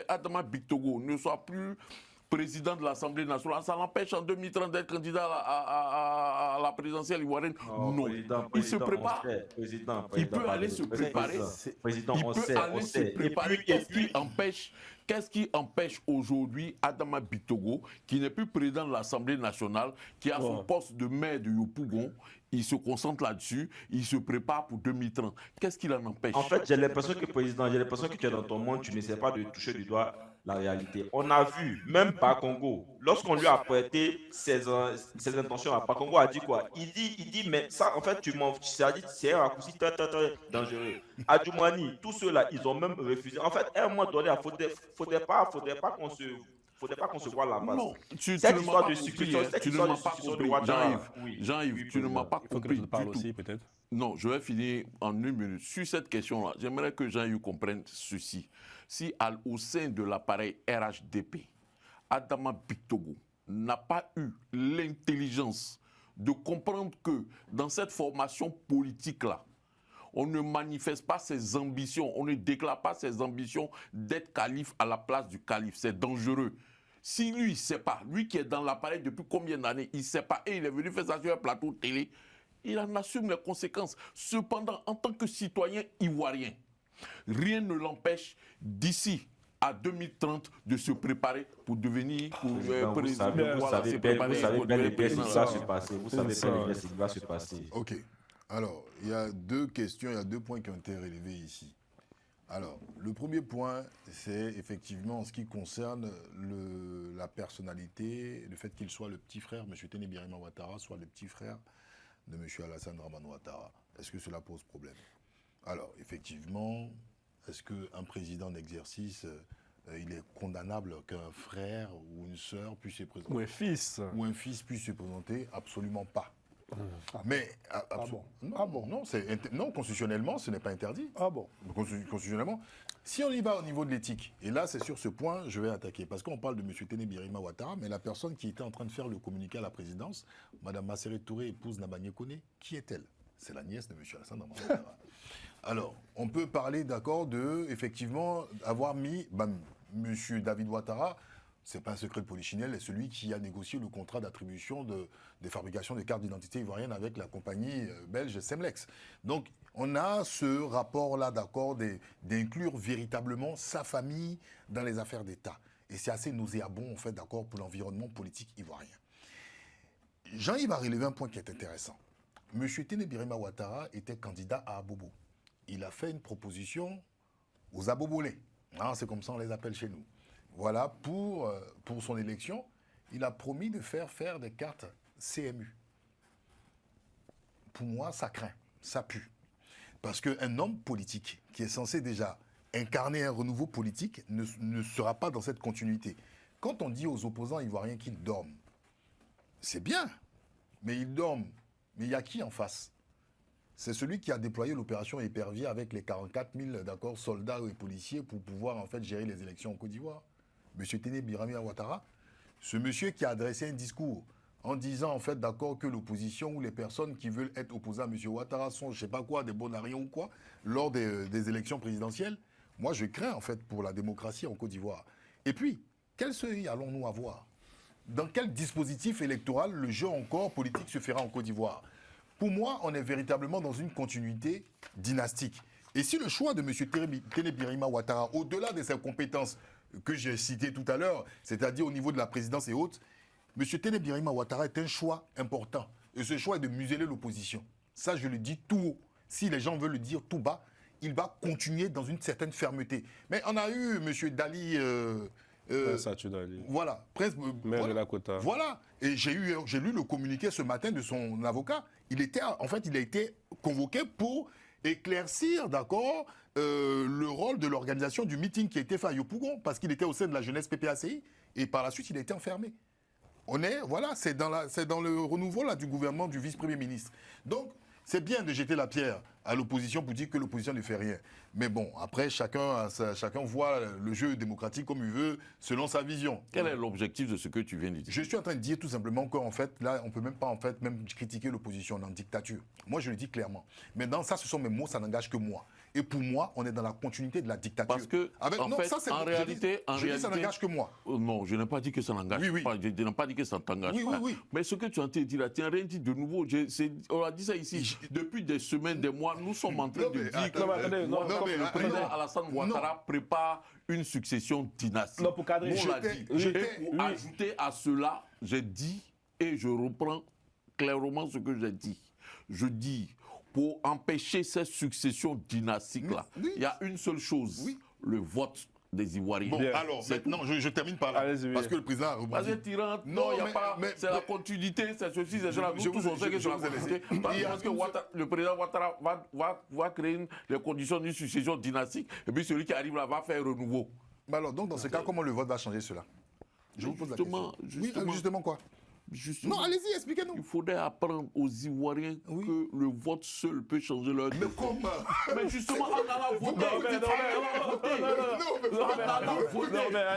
Adama Pictogo ne soit plus président de l'Assemblée nationale, ça l'empêche en 2030 d'être candidat à la présidentielle ivoirienne? Non. Il se prépare. Il peut aller se préparer. Qu'est-ce qui empêche aujourd'hui Adama Pictogo, qui n'est plus président de l'Assemblée nationale, qui a son poste de maire de Yopougon, il se concentre là-dessus, il se prépare pour 2030. Qu'est-ce qui l'en empêche? En fait, j'ai l'impression que, président, j'ai l'impression que tu es dans ton monde, tu n'essaies pas de toucher du doigt la réalité. On a vu, même Bakongo, lorsqu'on lui a prêté ses intentions à Bakongo, a dit quoi? Il dit, mais ça, en fait, c'est un raccourci très, très, très dangereux. Adjoumani, tous ceux-là, ils ont même refusé. En fait, à un moment donné, il ne faudrait pas qu'on se voit la face. Non, tu ne m'as pas compris. Tu ne m'as pas compris. Jean-Yves, tu ne m'as pas compris du tout. Non, je vais finir en 1 minute. Sur cette question-là, j'aimerais que Jean-Yves comprenne ceci. Si au sein de l'appareil RHDP, Adama Pictogo n'a pas eu l'intelligence de comprendre que dans cette formation politique-là, on ne manifeste pas ses ambitions, on ne déclare pas ses ambitions d'être calife à la place du calife. C'est dangereux. Si lui, il ne sait pas, lui qui est dans l'appareil depuis combien d'années, il ne sait pas, et il est venu faire ça sur un plateau de télé, il en assume les conséquences. Cependant, en tant que citoyen ivoirien, rien ne l'empêche d'ici à 2030 de se préparer pour devenir président. Vous savez bien ce qui va se passer. Ok. Alors, il y a 2 questions, il y a 2 points qui ont été relevés ici. Alors, le premier point, c'est effectivement en ce qui concerne la personnalité, le fait qu'il soit le petit frère, M. Téné Birahima Ouattara, soit le petit frère de M. Alassane Dramane Ouattara. Est-ce que cela pose problème? Alors, effectivement, est-ce qu'un président d'exercice, il est condamnable qu'un frère ou une sœur puisse se présenter? Ou un fils. Ou un fils puisse se présenter? Absolument pas. Mais non, constitutionnellement, ce n'est pas interdit. Ah bon? Constitutionnellement, si on y va au niveau de l'éthique, et là c'est sur ce point je vais attaquer, parce qu'on parle de M. Téné Birahima Ouattara, mais la personne qui était en train de faire le communiqué à la présidence, Mme Masséré Touré, épouse Nabagné Koné, qui est-elle? C'est la nièce de M. Alassane Dramane Ouattara. Alors, on peut parler d'accord de, effectivement, avoir mis M. David Ouattara. Ce n'est pas un secret de polichinelle, est celui qui a négocié le contrat d'attribution des fabrications de cartes d'identité ivoiriennes avec la compagnie belge Semlex. Donc, on a ce rapport-là d'accord d'inclure véritablement sa famille dans les affaires d'État. Et c'est assez nauséabond, en fait, d'accord, pour l'environnement politique ivoirien. Jean-Yves a relevé un point qui est intéressant. M. Téné Birima Ouattara était candidat à Abobo. Il a fait une proposition aux Abobolais. Hein, c'est comme ça on les appelle chez nous. Voilà, pour son élection, il a promis de faire des cartes CMU. Pour moi, ça craint, ça pue. Parce qu'un homme politique qui est censé déjà incarner un renouveau politique ne sera pas dans cette continuité. Quand on dit aux opposants ivoiriens qu'ils dorment, c'est bien, mais ils dorment. Mais il y a qui en face? C'est celui qui a déployé l'opération Épervier avec les 44 000 soldats et policiers pour pouvoir en fait gérer les élections en Côte d'Ivoire. M. Téné Birima Ouattara, ce monsieur qui a adressé un discours en disant en fait d'accord que l'opposition ou les personnes qui veulent être opposées à M. Ouattara sont je sais pas quoi, des bonariens ou quoi, lors des élections présidentielles. Moi je crains en fait pour la démocratie en Côte d'Ivoire. Et puis, quel seuil allons-nous avoir? Dans quel dispositif électoral le jeu encore politique se fera en Côte d'Ivoire? Pour moi, on est véritablement dans une continuité dynastique. Et si le choix de M. Téné Birima Ouattara, au-delà de ses compétences que j'ai citées tout à l'heure, c'est-à-dire au niveau de la présidence et autres, M. Téné Birima Ouattara est un choix important. Et ce choix est de museler l'opposition. Ça, je le dis tout haut. Si les gens veulent le dire tout bas, il va continuer dans une certaine fermeté. Mais on a eu M. Dali... voilà, maire de la Kota. Voilà, et j'ai lu le communiqué ce matin de son avocat. Il a été convoqué pour éclaircir, d'accord, le rôle de l'organisation du meeting qui a été fait à Yopougon, parce qu'il était au sein de la jeunesse PPACI, et par la suite, il a été enfermé. C'est dans le renouveau là, du gouvernement du vice-premier ministre. Donc, c'est bien de jeter la pierre à l'opposition pour dire que l'opposition ne fait rien. Mais bon, après, chacun voit le jeu démocratique comme il veut, selon sa vision. Quel est l'objectif de ce que tu viens de dire? Je suis en train de dire tout simplement qu'en fait, là, on ne peut même pas en fait, même critiquer l'opposition en dictature. Moi, je le dis clairement. Maintenant, ça, ce sont mes mots, ça n'engage que moi. Et pour moi, on est dans la continuité de la dictature. Parce que, en réalité, ça n'engage que moi. Non, je n'ai pas dit que ça n'engage pas. Je n'ai pas dit que ça t'engage pas. Mais ce que tu as dit là, tu n'as rien dit de nouveau. On a dit ça ici. Depuis des semaines, des mois, nous sommes en train de dire que le président Alassane Ouattara prépare une succession dynastique. Non, pour cadrer. On l'a dit. Pour ajouter à cela, j'ai dit, et je reprends clairement ce que j'ai dit. Je dis, pour empêcher cette succession dynastique-là, il y a une seule chose, le vote des Ivoiriens. Bon, alors, maintenant, je termine par là. Parce que le président a rebondi. Vas-y, tyran. Non, il n'y a pas. C'est la continuité, c'est ceci, c'est cela. Nous tous, on sait que c'est la continuité. Parce que le président Ouattara va créer les conditions d'une succession dynastique. Et puis celui qui arrive là va faire un renouveau. Mais alors, donc, dans ce cas, comment le vote va changer cela? Je vous pose la question. Justement quoi? Justement, non, allez-y, expliquez-nous. Il faudrait apprendre aux Ivoiriens que le vote seul peut changer leur vie. Mais comment? Mais justement, en allant voter.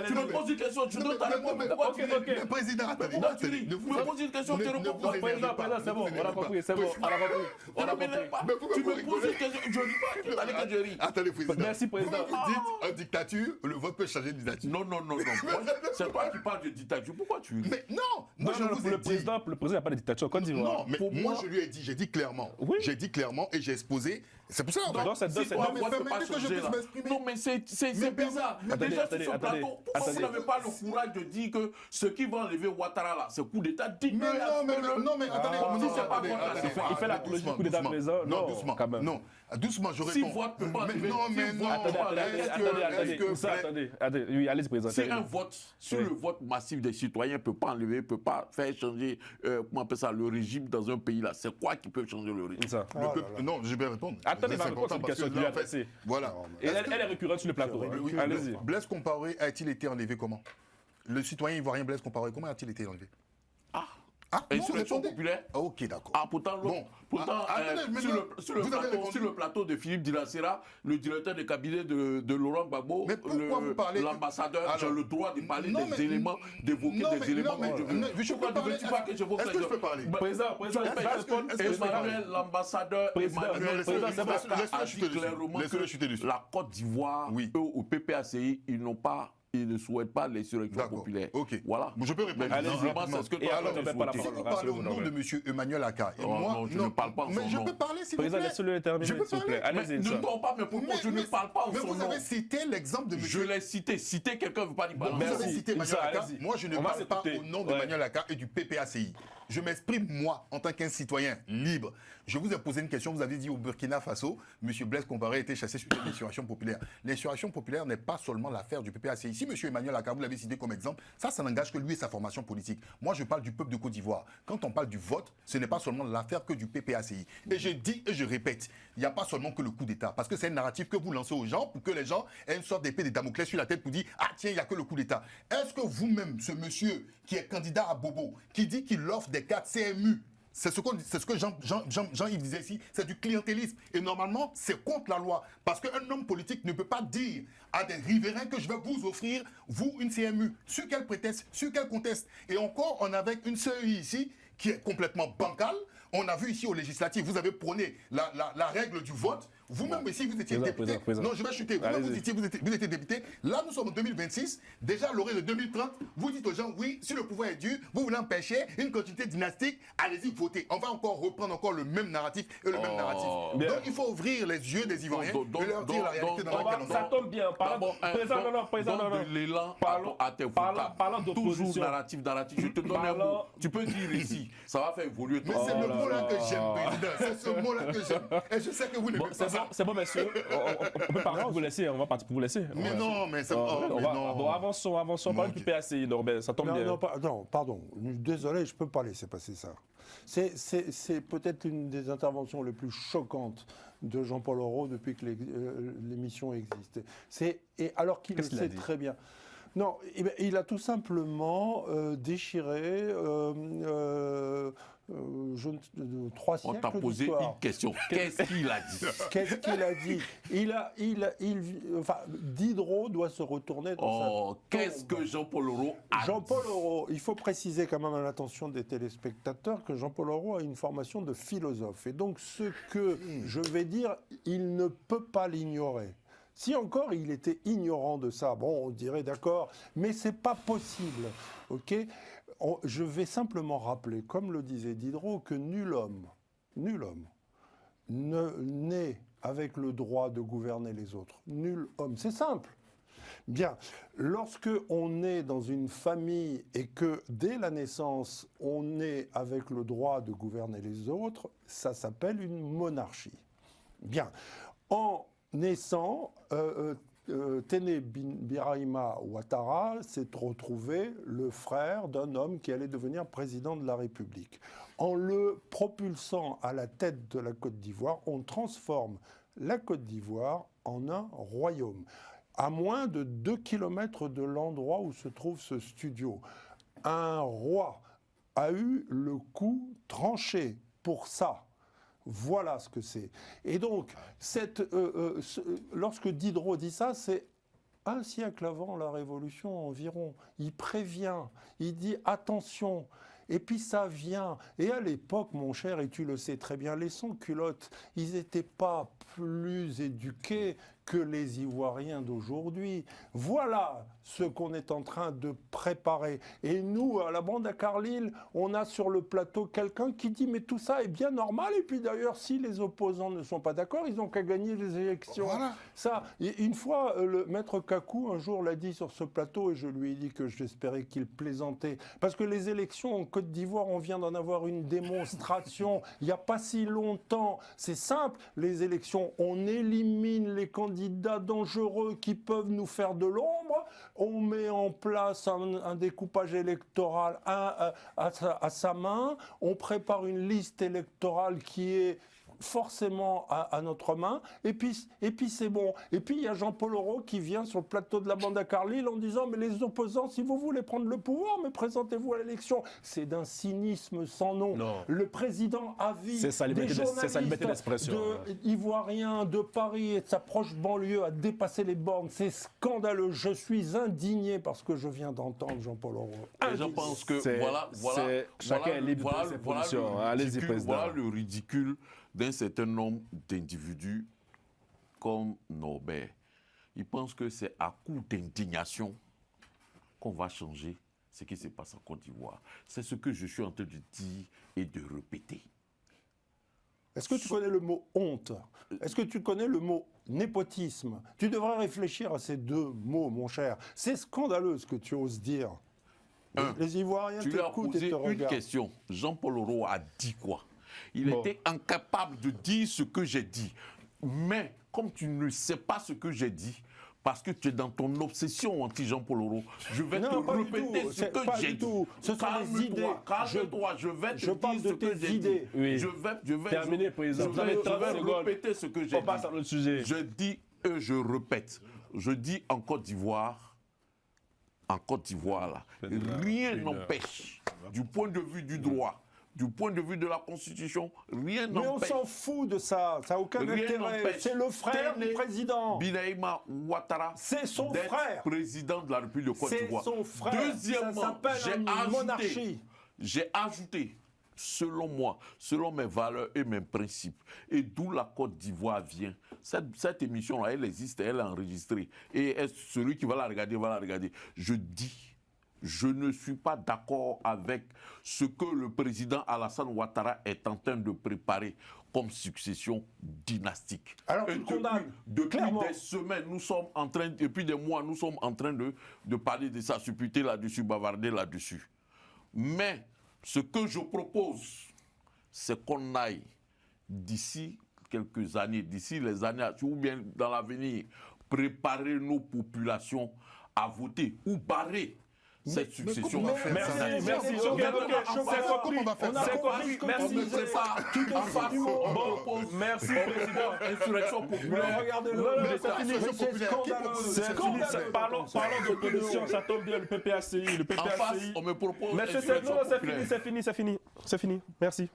Tu me poses une question, tu donnes ta réponse. Pourquoi tu ris? Mais président, attendez. Tu me poses une question, tu réponds pas. Président, c'est bon, on a compris, c'est bon, on a compris. Tu me poses une question, je ris pas. Tu as dit que je ris. Attendez, président. Merci, président. Vous dites, en dictature, le vote peut changer de dictature. Non. C'est toi qui parles de dictature. Pourquoi tu ris? Mais non. Moi, je vous le président n'a pas de dictature en Côte d'Ivoire. Non, mais pour moi, je lui ai dit, j'ai dit clairement. Oui. J'ai dit clairement et j'ai exposé. C'est pour ça. Non, mais c'est bizarre. Déjà, sur ce plateau, pourquoi vous n'avez pas le courage de dire que ce qui va enlever Ouattara là, c'est coup d'État? Non, mais attendez. Il fait l'apologie du coup d'État présent. Non, doucement. Quand même. Non, doucement, je réponds. Si vote peut pas enlever. Attendez. Oui, allez-y, président. Si un vote, si le vote massif des citoyens ne peut pas enlever, ne peut pas faire changer, comment on appelle ça, le régime dans un pays là, c'est quoi qui peut changer le régime? Non, je vais répondre. Attendez, ma réponse, c'est une question que lui a passée. Voilà. Et elle est récurrente sur le plateau. Allez-y. Blaise Compaoré a-t-il été enlevé comment? Le citoyen ivoirien Blaise Compaoré, comment a-t-il été enlevé? Insurrection populaire. Ok, d'accord. Pourtant, sur le plateau de Philippe Dilacera, le directeur de cabinet de Laurent Gbagbo, l'ambassadeur, j'ai le droit de parler des éléments, d'évoquer des éléments que je veux. Pourquoi ne veux-tu pas que j'évoque les choses? Est-ce que je peux parler? Président, Emmanuel, l'ambassadeur Emmanuel a dit clairement que la Côte d'Ivoire, au PPACI, ils ne souhaitent pas l'insurrection populaire. Ok. Voilà. Je peux répondre. C'est ce que tu as Si vous parlez au nom de M. Emmanuel Aka, et moi, je ne parle pas en son nom. Mais je peux parler, s'il vous plaît. Président, laissez-le terminer, s'il vous plaît. Allez-y. Ne tombe pas mes propos, je ne parle pas en son nom. Mais vous avez cité l'exemple de M. Je l'ai cité. Citer quelqu'un ne veut pas dire. Vous avez cité Emmanuel Aka. Moi, je ne parle pas au nom d'Emmanuel Aka et du PPACI. je m'exprime moi en tant qu'un citoyen libre. Je vous ai posé une question, vous avez dit au Burkina Faso, M. Blaise Compaoré a été chassé suite à l'insurrection populaire. L'insurrection populaire n'est pas seulement l'affaire du PPACI. Ici, M. Emmanuel Akar, vous l'avez cité comme exemple, ça n'engage que lui et sa formation politique. Moi, je parle du peuple de Côte d'Ivoire. Quand on parle du vote, ce n'est pas seulement l'affaire que du PPACI. Et je dis et je répète, il n'y a pas seulement que le coup d'État. Parce que c'est un narratif que vous lancez aux gens pour que les gens aient une sorte d'épée de Damoclès sur la tête pour dire « Ah tiens, il n'y a que le coup d'État ». Est-ce que vous-même, ce monsieur qui est candidat à Bobo, qui dit qu'il offre des cartes CMU, c'est ce que Jean-Yves disait ici, c'est du clientélisme. Et normalement, c'est contre la loi. Parce qu'un homme politique ne peut pas dire à des riverains que je vais vous offrir, vous, une CMU. Sur quel prétexte, sur quel contexte. Et encore, on avait une CEI ici qui est complètement bancale. On a vu ici aux législatives, vous avez prôné la règle du vote. Vous-même ici, vous étiez député. Non, je vais chuter. Vous étiez député. Là, nous sommes en 2026. Déjà, à l'horizon de 2030, vous dites aux gens, oui, si le pouvoir est dur, vous voulez empêcher une continuité dynastique, allez-y, votez. On va encore reprendre encore le même narratif et le même narratif. Bien. Donc, il faut ouvrir les yeux des Ivoiriens et leur dire la réalité dans laquelle on est. Ça tombe bien. Président, de l'élan Parlons- à tes parlons vocales. d'opposition. Toujours narratif. Je te donne un mot. Tu peux dire ici. Ça va faire évoluer ton Mais c'est le mot-là que j'aime, président. C'est ce mot-là que j'aime. Et je sais que vous n'aimez pas ça. C'est bon, messieurs. On peut partir pour vous laisser. On va partir pour vous laisser. Mais non, mais ça... Bon, avançons. On parle du PPACI, Norbert. Ça tombe bien. Non, pardon. Désolé, je ne peux pas laisser passer ça. C'est peut-être une des interventions les plus choquantes de Jean-Paul Auroux depuis que l'émission existe. Et alors qu'il le sait très bien. Non, il a tout simplement déchiré 3 siècles. On t'a posé une question. Qu'est-ce qu'il a dit? Qu'est-ce qu'il a dit? Enfin, Diderot doit se retourner dans sa qu'est-ce que Jean-Paul Auroux a dit? Jean-Paul Auroux, il faut préciser quand même à l'attention des téléspectateurs que Jean-Paul Auroux a une formation de philosophe. Et donc, ce que je vais dire, il ne peut pas l'ignorer. Si encore il était ignorant de ça, bon, on dirait d'accord, mais c'est pas possible, ok? Je vais simplement rappeler, comme le disait Diderot, que nul homme n'est avec le droit de gouverner les autres. Nul homme, c'est simple. Bien, lorsque on est dans une famille et que dès la naissance, on est avec le droit de gouverner les autres, ça s'appelle une monarchie. Bien, en naissant, Téné Birahima Ouattara s'est retrouvé le frère d'un homme qui allait devenir président de la République. En le propulsant à la tête de la Côte d'Ivoire, on transforme la Côte d'Ivoire en un royaume, à moins de 2 kilomètres de l'endroit où se trouve ce studio. Un roi a eu le coup tranché pour ça. Voilà ce que c'est. Et donc, lorsque Diderot dit ça, c'est un siècle avant la Révolution environ. Il prévient, il dit attention. Et puis ça vient. Et à l'époque, mon cher, et tu le sais très bien, les sans-culottes, ils n'étaient pas plus éduqués que les Ivoiriens d'aujourd'hui. Voilà ce qu'on est en train de préparer. Et nous, à la bande à Carlisle, on a sur le plateau quelqu'un qui dit mais tout ça est bien normal. Et puis d'ailleurs, si les opposants ne sont pas d'accord, ils n'ont qu'à gagner les élections. Voilà. Ça, une fois, le maître Kakou, un jour, l'a dit sur ce plateau, et je lui ai dit que j'espérais qu'il plaisantait. Parce que les élections en Côte d'Ivoire, on vient d'en avoir une démonstration il n'y a pas si longtemps. C'est simple, les élections, on élimine les candidats dangereux qui peuvent nous faire de l'ombre, on met en place un découpage électoral à sa main, on prépare une liste électorale qui est forcément à notre main, et puis c'est bon. Et puis il y a Jean-Paul Auroux qui vient sur le plateau de la bande à Carlisle en disant mais les opposants, si vous voulez prendre le pouvoir, mais présentez-vous à l'élection. C'est d'un cynisme sans nom. Non. Le président a vu des journalistes ivoiriens de Paris et de sa proche banlieue à dépasser les bornes. C'est scandaleux. Je suis indigné parce que je viens d'entendre Jean-Paul Auroux. Et je pense que chacun est libre de ses positions. Allez-y, président. Voilà le ridicule d'un certain nombre d'individus comme Norbert. Ils pensent que c'est à coup d'indignation qu'on va changer ce qui se passe en Côte d'Ivoire. C'est ce que je suis en train de dire et de répéter. Est-ce que tu connais le mot honte? Est-ce que tu connais le mot népotisme? Tu devrais réfléchir à ces deux mots, mon cher. C'est scandaleux ce que tu oses dire. Les Ivoiriens tu lui as t'écoutent posé et te une regardent. question. Jean-Paul Oro a dit quoi? Il était incapable de dire ce que j'ai dit. Mais comme tu ne sais pas ce que j'ai dit, parce que tu es dans ton obsession anti-Jean-Paul Oro, je vais te répéter ce que j'ai dit. Ce sont des idées. Calme-toi, je vais te Je parle dire de ce que tes j'ai idées. dit. Oui. Je vais Terminé, président. Vous avez 30 secondes. répéter ce que j'ai On dit. passe à l'autre sujet. Je dis et je répète. Je dis en Côte d'Ivoire, là, rien n'empêche, du point de vue du droit, du point de vue de la Constitution, rien Mais on n'empêche. s'en fout de ça. Ça n'a aucun Rien intérêt. n'empêche C'est le frère Téné du président. Birahima Ouattara C'est son d'être frère. président de la République de Côte C'est d'Ivoire. son frère. Deuxièmement, Ça s'appelle une monarchie. j'ai ajouté, selon moi, selon mes valeurs et mes principes, et d'où la Côte d'Ivoire vient. Cette émission-là, elle existe, elle est enregistrée. Et celui qui va la regarder, va la regarder. Je dis, je ne suis pas d'accord avec ce que le président Alassane Ouattara est en train de préparer comme succession dynastique. Alors Et tu condamnes, depuis clairement. des semaines, nous sommes en train, depuis des mois, nous sommes en train de parler de ça, supputer là-dessus, bavarder là-dessus. Mais ce que je propose, c'est qu'on aille d'ici quelques années, d'ici les années, ou bien dans l'avenir, préparer nos populations à voter ou barrer cette succession. comment on va faire Merci, ça? merci. On Ok, a ok, Comment on va faire On a ça? compris ce que Merci. tu disais. Tu défends du monde. Bon, merci, président. Insurrection Mais populaire. regardez-le. Non, non, Mais c'est ça, fini. c'est C'est populaire. scandaleux. C'est fini. Scandaleux. Parlons d'opposition, ça tombe bien, le PPACI. Le En face, PPACI. on me propose Monsieur, insurrection non, c'est populaire. fini, c'est fini, c'est fini. C'est fini. Merci.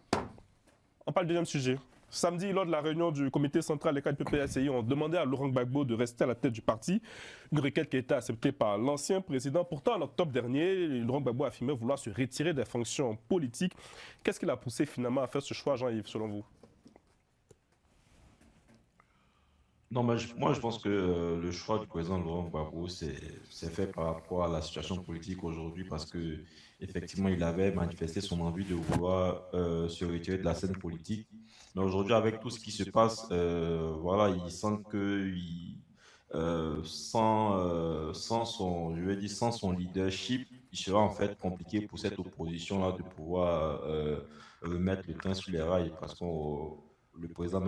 On parle du deuxième sujet. Samedi, lors de la réunion du comité central des cadres du PPACI, on demandait à Laurent Gbagbo de rester à la tête du parti, une requête qui a été acceptée par l'ancien président. Pourtant, en octobre dernier, Laurent Gbagbo a affirmé vouloir se retirer des fonctions politiques. Qu'est-ce qui l'a poussé finalement à faire ce choix, Jean-Yves, selon vous? Non, mais moi, je pense que le choix du président Laurent Gbagbo, c'est fait par rapport à la situation politique aujourd'hui parce que effectivement, il avait manifesté son envie de vouloir se retirer de la scène politique. Mais aujourd'hui, avec tout ce qui se passe, voilà, il sent que sans son, je vais dire, sans son leadership, il sera en fait compliqué pour cette opposition-là de pouvoir remettre le train sur les rails parce que le président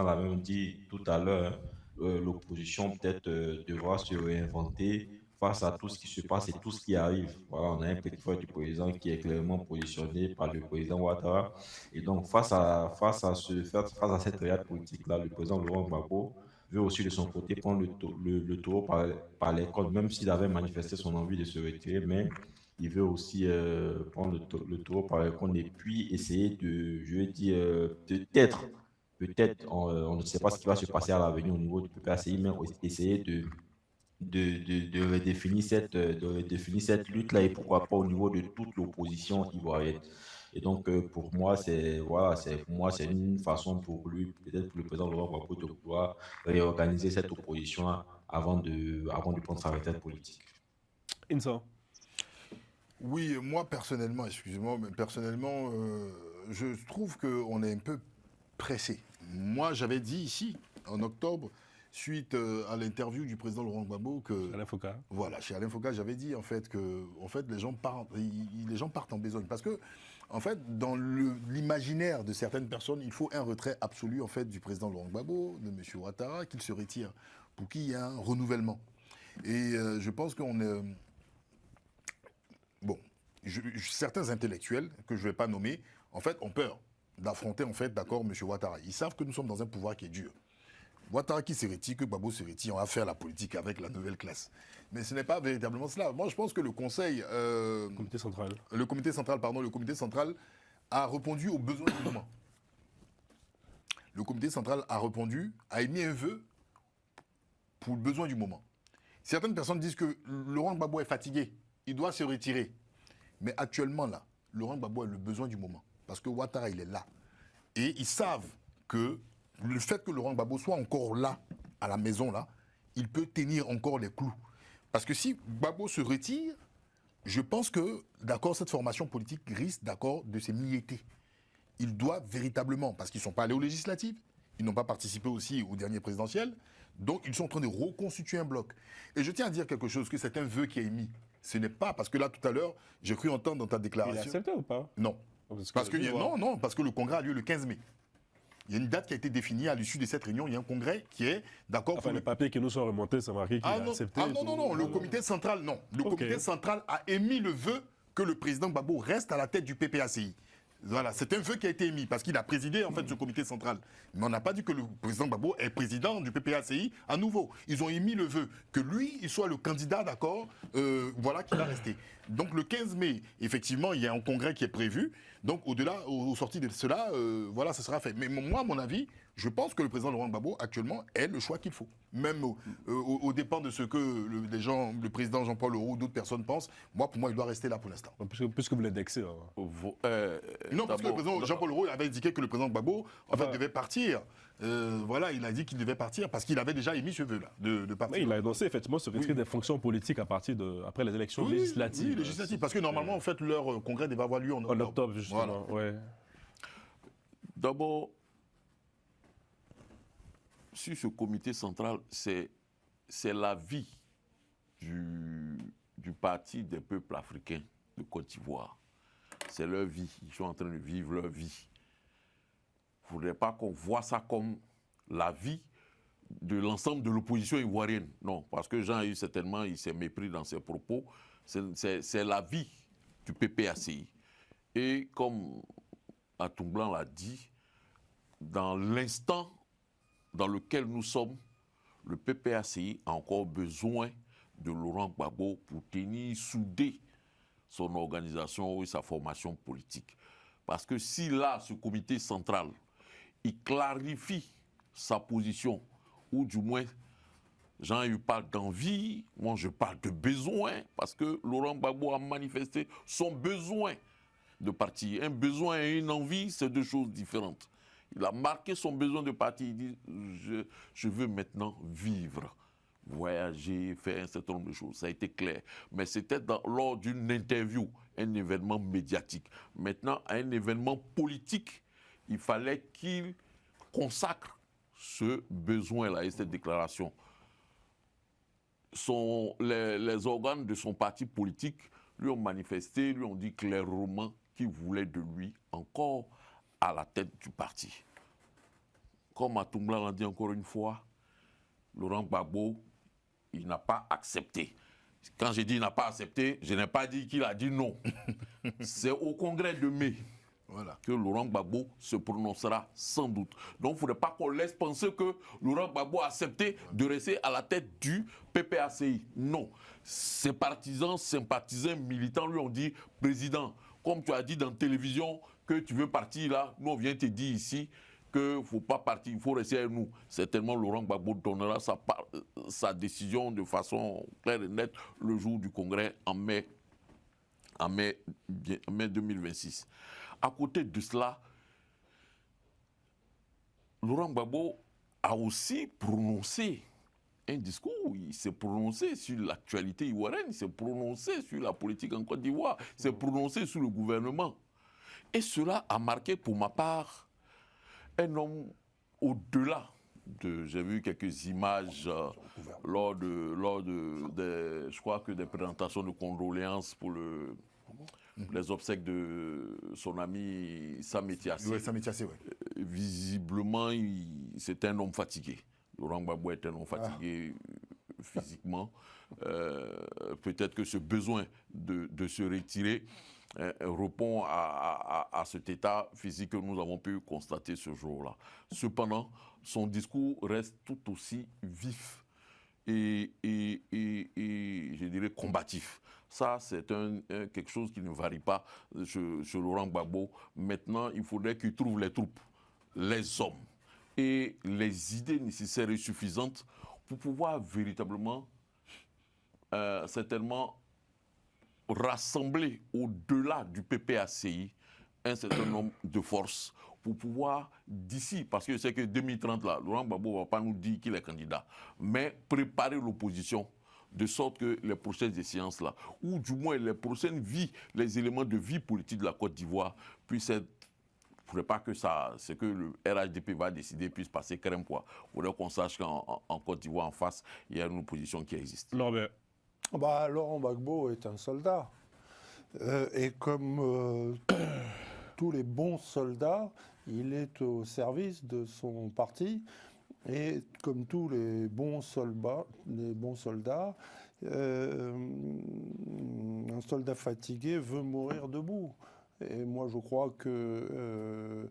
l'a même dit tout à l'heure, l'opposition peut-être devra se réinventer face à tout ce qui se passe et tout ce qui arrive. Voilà, on a un petit frère du président qui est clairement positionné par le président Ouattara. Et donc, face à cette réalité politique-là, le président Laurent Gbagbo veut aussi de son côté prendre le taureau par les cornes, même s'il avait manifesté son envie de se retirer, mais il veut aussi prendre le taureau par les cornes et puis essayer de, je vais dire, peut-être, on ne sait pas ce qui va se passer à l'avenir au niveau du PPACI, mais essayer de redéfinir cette lutte-là et pourquoi pas au niveau de toute l'opposition ivoirienne. Et donc, pour moi, c'est une façon pour lui, peut-être pour le président Laurent Gbagbo, de pouvoir réorganiser cette opposition avant de prendre sa retraite politique. Insa. Oui, moi personnellement, excusez-moi, mais personnellement, je trouve qu'on est un peu pressé. Moi, j'avais dit ici, en octobre, suite à l'interview du président Laurent Gbagbo, que Alain Foucault. voilà, chez Alain Foucault, j'avais dit en fait que les gens partent en besogne parce que en fait, dans l'imaginaire de certaines personnes, il faut un retrait absolu en fait du président Laurent Gbagbo, de M. Ouattara, qu'il se retire pour qu'il y ait un renouvellement. Et je pense qu'on est bon. Certains intellectuels que je ne vais pas nommer, en fait, ont peur d'affronter en fait, d'accord, M. Ouattara. Ils savent que nous sommes dans un pouvoir qui est dur. Ouattara qui se retire, que Gbagbo se retire, on va faire la politique avec la nouvelle classe. Mais ce n'est pas véritablement cela. Moi, je pense que le Conseil... Comité central. Le comité central a répondu aux besoins du moment. Le comité central a émis un vœu pour le besoin du moment. Certaines personnes disent que Laurent Gbagbo est fatigué, il doit se retirer. Mais actuellement, là, Laurent Gbagbo a le besoin du moment. Parce que Ouattara, il est là. Et ils savent que le fait que Laurent Gbagbo soit encore là, à la maison, là, il peut tenir encore les clous. Parce que si Gbagbo se retire, je pense que, d'accord, cette formation politique risque, d'accord, de se mietter. Ils doivent véritablement, parce qu'ils ne sont pas allés aux législatives, ils n'ont pas participé aussi aux dernières présidentielles, donc ils sont en train de reconstituer un bloc. Et je tiens à dire quelque chose, que c'est un vœu qui est émis Ce n'est pas, parce que là, tout à l'heure, j'ai cru entendre dans ta Il a déclaration... accepté ou pas? Non. Parce que le congrès a lieu le 15 mai. Il y a une date qui a été définie à l'issue de cette réunion. Il y a un congrès qui est d'accord pour les papiers qui nous sont remontés, c'est marqué qu'il a accepté. Non. Le comité central, non. Le comité central a émis le vœu que le président Gbagbo reste à la tête du PPACI. Voilà, c'est un vœu qui a été émis parce qu'il a présidé en fait ce comité central. Mais on n'a pas dit que le président Gbagbo est président du PPACI à nouveau. Ils ont émis le vœu que lui, il soit le candidat, d'accord, voilà, qui va rester. Donc le 15 mai, effectivement, il y a un congrès qui est prévu. Donc au-delà, au sorti de cela, voilà, ça sera fait. Mais moi, à mon avis, je pense que le président Laurent Gbagbo, actuellement, est le choix qu'il faut. Même au dépend de ce que le président Jean-Paul Auroux ou d'autres personnes pensent, pour moi, il doit rester là pour l'instant. Puisque vous l'indexez. Non, parce que le président Jean-Paul Auroux avait indiqué que le président Gbagbo, devait partir. Voilà, il a dit qu'il devait partir parce qu'il avait déjà émis ce vœu-là de partir. Mais il a annoncé effectivement se retirer des fonctions politiques après les élections législatives. Oui, législatives, parce que normalement, en fait, leur congrès devait avoir lieu en octobre. En octobre, justement, voilà. Ouais. D'abord, sur ce comité central, c'est la vie du Parti des peuples africains de Côte d'Ivoire. C'est leur vie. Ils sont en train de vivre leur vie. Il ne faudrait pas qu'on voit ça comme la vie de l'ensemble de l'opposition ivoirienne. Non, parce que Jean-Yves, certainement, il s'est mépris dans ses propos. C'est la vie du PPACI. Et comme Atomblan l'a dit, dans l'instant dans lequel nous sommes, le PPACI a encore besoin de Laurent Gbagbo pour tenir soudé son organisation et sa formation politique. Parce que si là, ce comité central, il clarifie sa position, ou du moins, Jean-Yves parle d'envie, moi je parle de besoin, parce que Laurent Gbagbo a manifesté son besoin de partir. Un besoin et une envie, c'est deux choses différentes. Il a marqué son besoin de partir, il dit je veux maintenant vivre, voyager, faire un certain nombre de choses. Ça a été clair. Mais c'était lors d'une interview, un événement médiatique. Maintenant, à un événement politique, il fallait qu'il consacre ce besoin-là et cette déclaration. Les organes de son parti politique lui ont manifesté, lui ont dit clairement qu'ils voulaient de lui encore à la tête du parti. Comme Atomblan l'a dit encore une fois, Laurent Gbagbo, il n'a pas accepté. Quand j'ai dit il n'a pas accepté, je n'ai pas dit qu'il a dit non. C'est au congrès de mai que Laurent Gbagbo se prononcera sans doute. Donc il ne faudrait pas qu'on laisse penser que Laurent Gbagbo a accepté de rester à la tête du PPACI. Non. Ses partisans, sympathisants, militants lui ont dit « Président, comme tu as dit dans la télévision que tu veux partir là, nous on vient te dire ici qu'il ne faut pas partir, il faut rester avec nous. » Certainement Laurent Gbagbo donnera sa décision de façon claire et nette le jour du congrès en mai 2026. À côté de cela, Laurent Gbagbo a aussi prononcé un discours, il s'est prononcé sur l'actualité ivoirienne, il s'est prononcé sur la politique en Côte d'Ivoire, il s'est prononcé sur le gouvernement. Et cela a marqué pour ma part un homme au-delà de... J'ai vu quelques images lors de je crois que des présentations de condoléances pour les obsèques de son ami Samé Tiassé. Oui, Samé Tiassé, oui. Visiblement, c'était un homme fatigué. Laurent Gbagbo est un homme fatigué physiquement. Peut-être que ce besoin de se retirer répond à cet état physique que nous avons pu constater ce jour-là. Cependant, son discours reste tout aussi vif et je dirais combatif. Ça, c'est quelque chose qui ne varie pas chez Laurent Gbagbo. Maintenant, il faudrait qu'il trouve les troupes, les hommes et les idées nécessaires et suffisantes pour pouvoir véritablement, certainement, rassembler au-delà du PPACI un certain nombre de forces pour pouvoir, d'ici, parce que c'est que 2030, là, Laurent Gbagbo ne va pas nous dire qu'il est candidat, mais préparer l'opposition de sorte que les prochaines échéances là, ou du moins les prochaines vies, les éléments de vie politique de la Côte d'Ivoire puissent être. Il ne faudrait pas que ça, ce que le RHDP va décider puisse passer crème quoi. Il faudrait qu'on sache qu'en Côte d'Ivoire, en face, il y a une opposition qui existe. Non, mais Laurent Gbagbo est un soldat. Et comme tous les bons soldats, il est au service de son parti. Et comme tous les bons soldats, un soldat fatigué veut mourir debout. Et moi, je crois que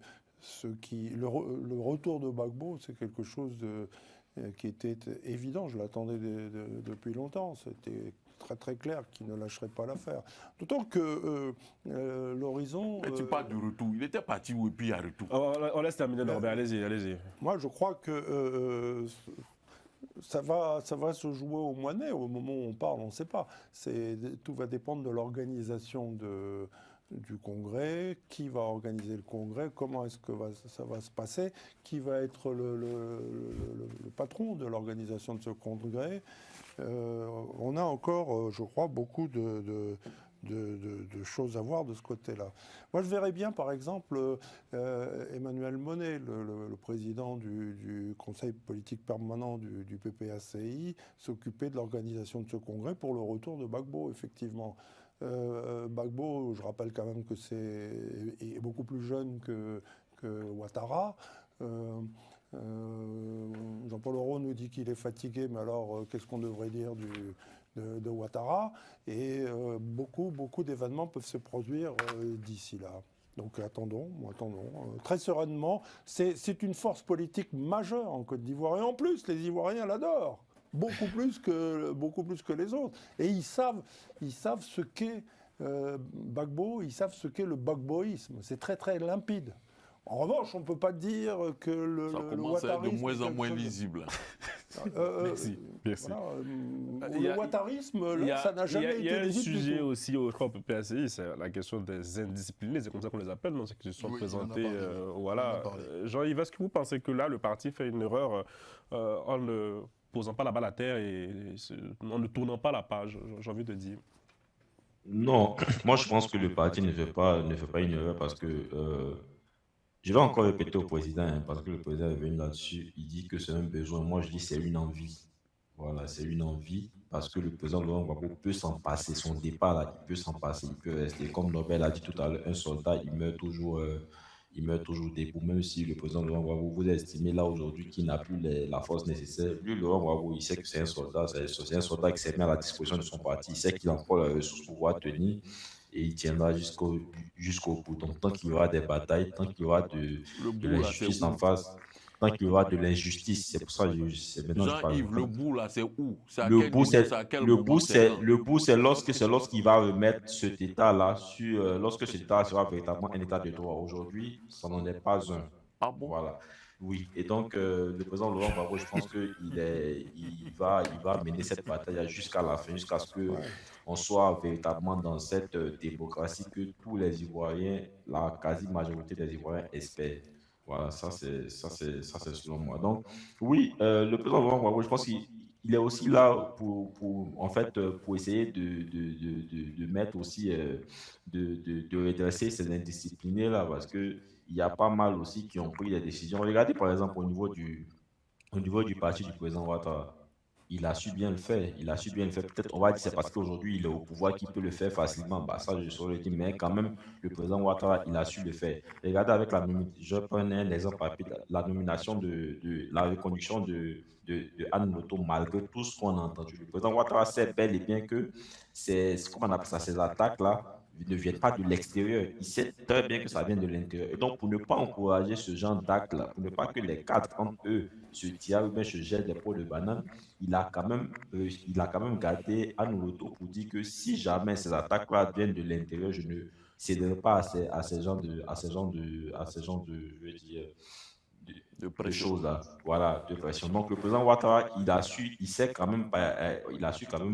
le retour de Gbagbo, c'est quelque chose qui était évident. Je l'attendais depuis longtemps. C'était très très clair qu'il ne lâcherait pas l'affaire. D'autant que l'horizon... Mais tu parles du retour. Il était parti où et puis il y a retour. On laisse terminer, Norbert. Allez-y. Moi, je crois que ça va se jouer au mois de mai. Au moment où on parle, on ne sait pas. Tout va dépendre de l'organisation du congrès, qui va organiser le congrès, comment est-ce que ça va se passer, qui va être le patron de l'organisation de ce congrès. On a encore, je crois, beaucoup de choses à voir de ce côté-là. Moi, je verrais bien, par exemple, Emmanuel Monet, le président du Conseil politique permanent du PPACI, s'occuper de l'organisation de ce congrès pour le retour de Gbagbo, effectivement. Gbagbo, je rappelle quand même que est beaucoup plus jeune que Ouattara. Jean-Paul Auroux nous dit qu'il est fatigué, mais alors qu'est-ce qu'on devrait dire de Ouattara? Et beaucoup d'événements peuvent se produire d'ici là. Donc attendons. Très sereinement, c'est une force politique majeure en Côte d'Ivoire. Et en plus, les Ivoiriens l'adorent. Beaucoup plus que les autres. Et ils savent ce qu'est Gbagbo, ils savent ce qu'est le gbagboïsme. C'est très très limpide. En revanche, on ne peut pas dire que le commence à être de ouattarisme moins en moins lisible. Merci. Voilà, le ouattarisme, ça n'a jamais été Il y a un lisible du sujet tout. aussi au PPACI, c'est la question des indisciplinés, c'est comme ça qu'on les appelle, non? C'est qu'ils se sont présentés. Voilà. Jean-Yves, est-ce que vous pensez que là, le parti fait une erreur en ne posant pas la balle à terre et en ne tournant pas la page, j'ai envie de dire? Non, moi je pense que le parti ne fait pas une erreur parce que je vais encore répéter au président, hein, parce que le président est venu là-dessus. Il dit que c'est un besoin. Moi, je dis c'est une envie. Voilà, c'est une envie parce que le président Laurent Gbagbo peut s'en passer. Son départ, là, il peut s'en passer. Il peut rester. Comme Nobel a dit tout à l'heure, un soldat, il meurt toujours debout. Même si le président Laurent Gbagbo, vous estimez là aujourd'hui qu'il n'a plus la force nécessaire. Lui, Laurent Gbagbo, il sait que c'est un soldat. C'est un soldat qui s'est mis à la disposition de son parti. Il sait qu'il a encore les ressources pour pouvoir tenir. Et il tiendra jusqu'au bout. Donc, tant qu'il y aura des batailles, tant qu'il y aura de l'injustice en face, tant qu'il y aura de l'injustice, c'est pour ça que maintenant je parle. Jean-Yves, le bout là, c'est où? Le bout, c'est lorsqu'il va remettre cet état-là lorsque cet état sera véritablement un état de droit. Aujourd'hui, ça n'en est pas un. Ah bon? Voilà. Oui, et donc le président Laurent Gbagbo, je pense qu'il va mener cette bataille jusqu'à la fin, jusqu'à ce qu'on soit véritablement dans cette démocratie que tous les Ivoiriens, la quasi-majorité des Ivoiriens espèrent. Voilà, ça c'est selon moi. Donc, oui, le président Laurent Gbagbo, je pense qu'il est aussi là en fait, pour essayer de mettre aussi, de redresser ces indisciplinés-là, parce que il y a pas mal aussi qui ont pris des décisions. Regardez par exemple au niveau du parti du président Ouattara. Il a su bien le faire. Peut-être on va dire c'est parce qu'aujourd'hui il est au pouvoir qu'il peut le faire facilement. Bah, ça, je saurais le dire. Mais quand même, le président Ouattara, il a su le faire. Regardez avec je prends un exemple rapide. La nomination la reconduction de Anne Noto, malgré tout ce qu'on a entendu. Le président Ouattara sait bel et bien que comment on appelle ça, ces attaques-là ne viennent pas de l'extérieur. Il sait très bien que ça vient de l'intérieur. Et donc, pour ne pas encourager ce genre d'acte-là, pour ne pas que les cadres entre eux se tirent ou bien se jettent des pots de banane, il a quand même gardé à Nouloto pour dire que si jamais ces attaques-là viennent de l'intérieur, je ne céderai pas à ces genres de je veux dire, de choses là, voilà, de pression. Donc le président Ouattara, il a su quand même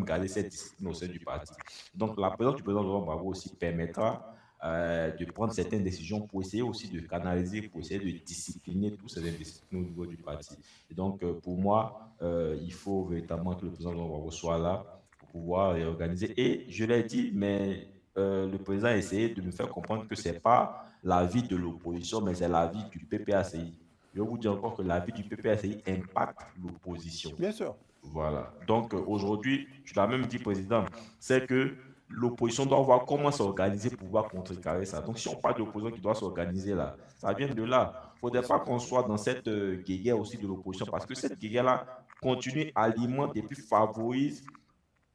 garder cette discipline au sein du parti. Donc la présence du président Laurent Gbagbo aussi permettra de prendre certaines décisions pour essayer aussi de canaliser, pour essayer de discipliner tous ces indisciplines au niveau du parti. Et donc pour moi, il faut véritablement que le président Laurent Gbagbo soit là pour pouvoir réorganiser. Et je l'ai dit, mais le président a essayé de me faire comprendre que ce n'est pas l'avis de l'opposition, mais c'est l'avis du PPACI. Je vous dis encore que l'avis du PPACI impacte l'opposition. Bien sûr. Voilà. Donc aujourd'hui, tu l'as même dit, président, c'est que l'opposition doit voir comment s'organiser pour pouvoir contrecarrer ça. Donc si on parle d'opposition qui doit s'organiser là, ça vient de là. Il ne faudrait pas qu'on soit dans cette guéguerre aussi de l'opposition parce que cette guéguerre-là continue, alimente et puis favorise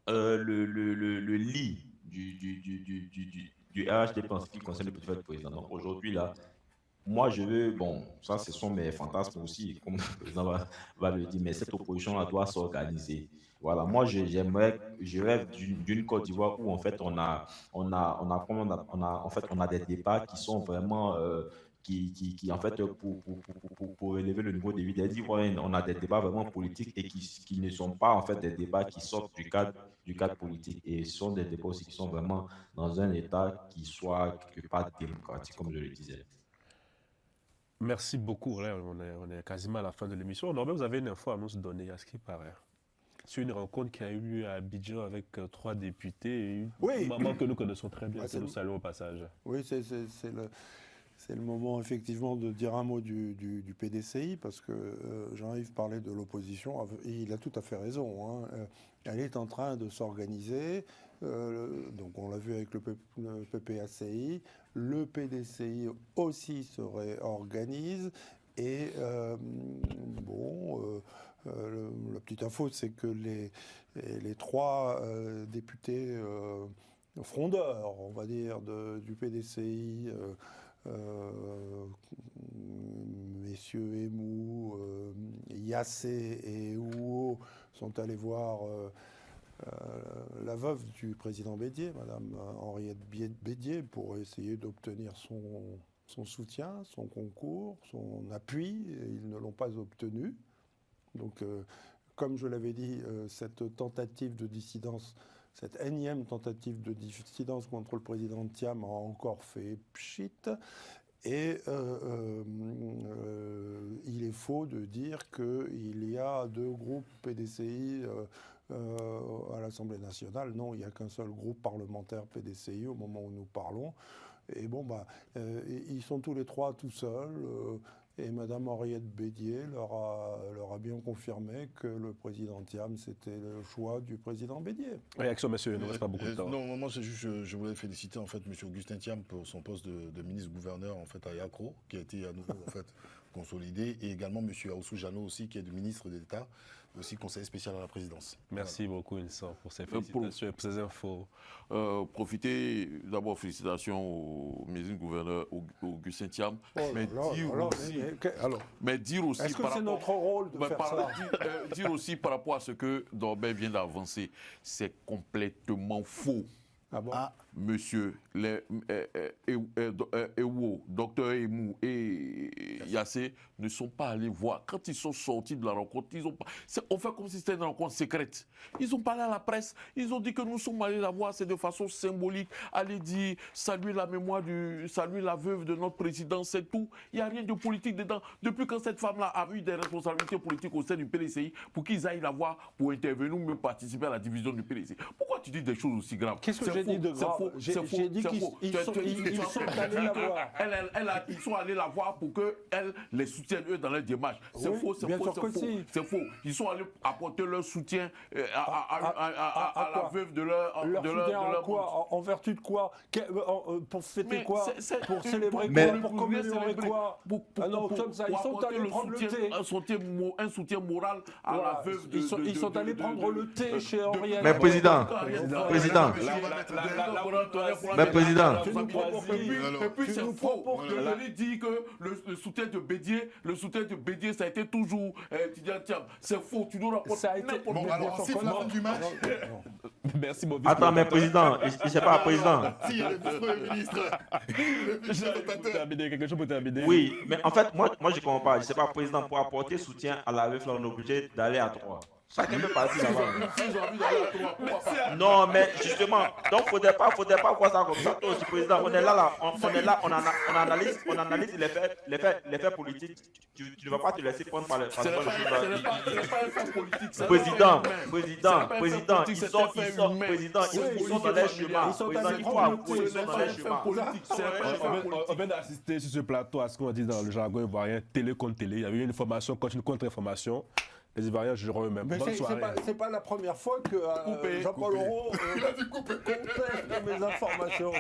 le lit du RHDP en ce qui concerne le petit frère du président. Donc aujourd'hui là, moi, je veux, bon, ça, ce sont mes fantasmes aussi, comme le président va le dire, mais cette opposition-là doit s'organiser. Voilà, moi, je rêve d'une Côte d'Ivoire où, en fait, en fait, on a des débats qui sont vraiment, en fait, pour élever le niveau de vie des Ivoiriens, on a des débats vraiment politiques et qui ne sont pas, en fait, des débats qui sortent du cadre politique. Et ce sont des débats aussi qui sont vraiment dans un État qui soit quelque part démocratique, comme je le disais. Merci beaucoup. Là, on est quasiment à la fin de l'émission. Norbert, vous avez une info à nous donner, à ce qui paraît. C'est une rencontre qui a eu lieu à Abidjan avec 3 députés et une maman que nous connaissons très bien, que nous saluons au passage. Oui, c'est le moment effectivement de dire un mot du PDCI parce que Jean-Yves parlait de l'opposition et il a tout à fait raison. Hein. Elle est en train de s'organiser. Donc on l'a vu avec le PPACI. Le PDCI aussi se réorganise. Et la petite info, c'est que les 3 députés frondeurs, on va dire, du PDCI, messieurs Emou, Yassé et Ouo sont allés voir la veuve du président Bédié, Madame Henriette Bédié, pour essayer d'obtenir son soutien, son concours, son appui. Et ils ne l'ont pas obtenu. Donc, comme je l'avais dit, cette tentative de dissidence, cette énième tentative de dissidence contre le président Thiam a encore fait pchit. Et il est faux de dire qu'il y a 2 groupes PDCI à l'Assemblée nationale. Non, il n'y a qu'un seul groupe parlementaire PDCI au moment où nous parlons. Et bon, ils sont tous les 3 tout seuls. Et Mme Henriette Bédié leur a bien confirmé que le président Thiam, c'était le choix du président Bédié. Réaction, monsieur, il ne reste pas beaucoup de temps. Non, moi, c'est juste, je voulais féliciter en fait M. Augustin Thiam pour son poste de ministre-gouverneur en fait, à Yacro, qui a été à nouveau en fait, consolidé, et également M. Aoussou Jano aussi, qui est le ministre d'État, aussi conseiller spécial à la présidence. Merci beaucoup, Ilsan, pour ces félicitations et pour ces infos. Profiter, d'abord, félicitations au ministre-gouverneur Augustin Thiam, mais dire aussi est-ce que c'est notre rôle de faire ça dire aussi par rapport à ce que Norbert vient d'avancer, c'est complètement faux. Ah bon? Monsieur Ewo, docteur Emou et Yassé ne sont pas allés voir. Quand ils sont sortis de la rencontre, ils ont pas. On fait comme si c'était une rencontre secrète. Ils ont parlé à la presse. Ils ont dit que nous sommes allés la voir. C'est de façon symbolique. Aller dire, saluer la mémoire saluer la veuve de notre président, c'est tout. Il n'y a rien de politique dedans. Depuis quand cette femme-là a eu des responsabilités politiques au sein du PDCI, pour qu'ils aillent la voir pour intervenir ou même participer à la division du PDCI. Pourquoi tu dis des choses aussi graves? Qu'est-ce que j'ai dit de grave? J'ai dit qu'ils sont allés la voir. Ils sont allés la voir pour qu'elle les soutienne eux dans leur démarche. C'est faux, c'est faux, c'est faux. Ils sont allés apporter leur soutien à la veuve de leur quoi? En vertu de quoi? Pour fêter quoi? Pour célébrer quoi? Pour commémorer quoi? Non, comme ça, ils sont allés prendre le thé. Un soutien moral à la veuve de... Ils sont allés prendre le thé chez Henriette. Mais président, mais président. Et puis c'est faux. Je lui dis que le soutien de Bédié, ça a été toujours Thiam. C'est faux. Tu nous rapportes n'importe quoi. Bon, alors, si la fin du match... Merci, mon Attends, mais président, je ne sais pas, président. Si, il y a le vice-premier ministre. Quelque chose pour terminer. Oui, mais en fait, moi je ne comprends pas. Je ne sais pas, président, pour apporter soutien à la veuve, on est obligé d'aller à 3. Chacun peut partir là-bas. Non, mais justement, donc faudrait pas voir ça comme ça. Toi aussi, président, on est là, on analyse les faits politiques. Tu ne vas pas te laisser prendre par les choses. Président, ils sont dans les chemins. Président, il faut avouer, ils sont dans les chemins. On vient d'assister sur ce plateau à ce qu'on dit dans le jargon ivoirien, télé contre télé. Il y avait une information contre une contre-information. les Ivoiriens jugeront eux-mêmes. Mais Bonne soirée. c'est pas la première fois que Jean-Paul Aurault conteste mes informations.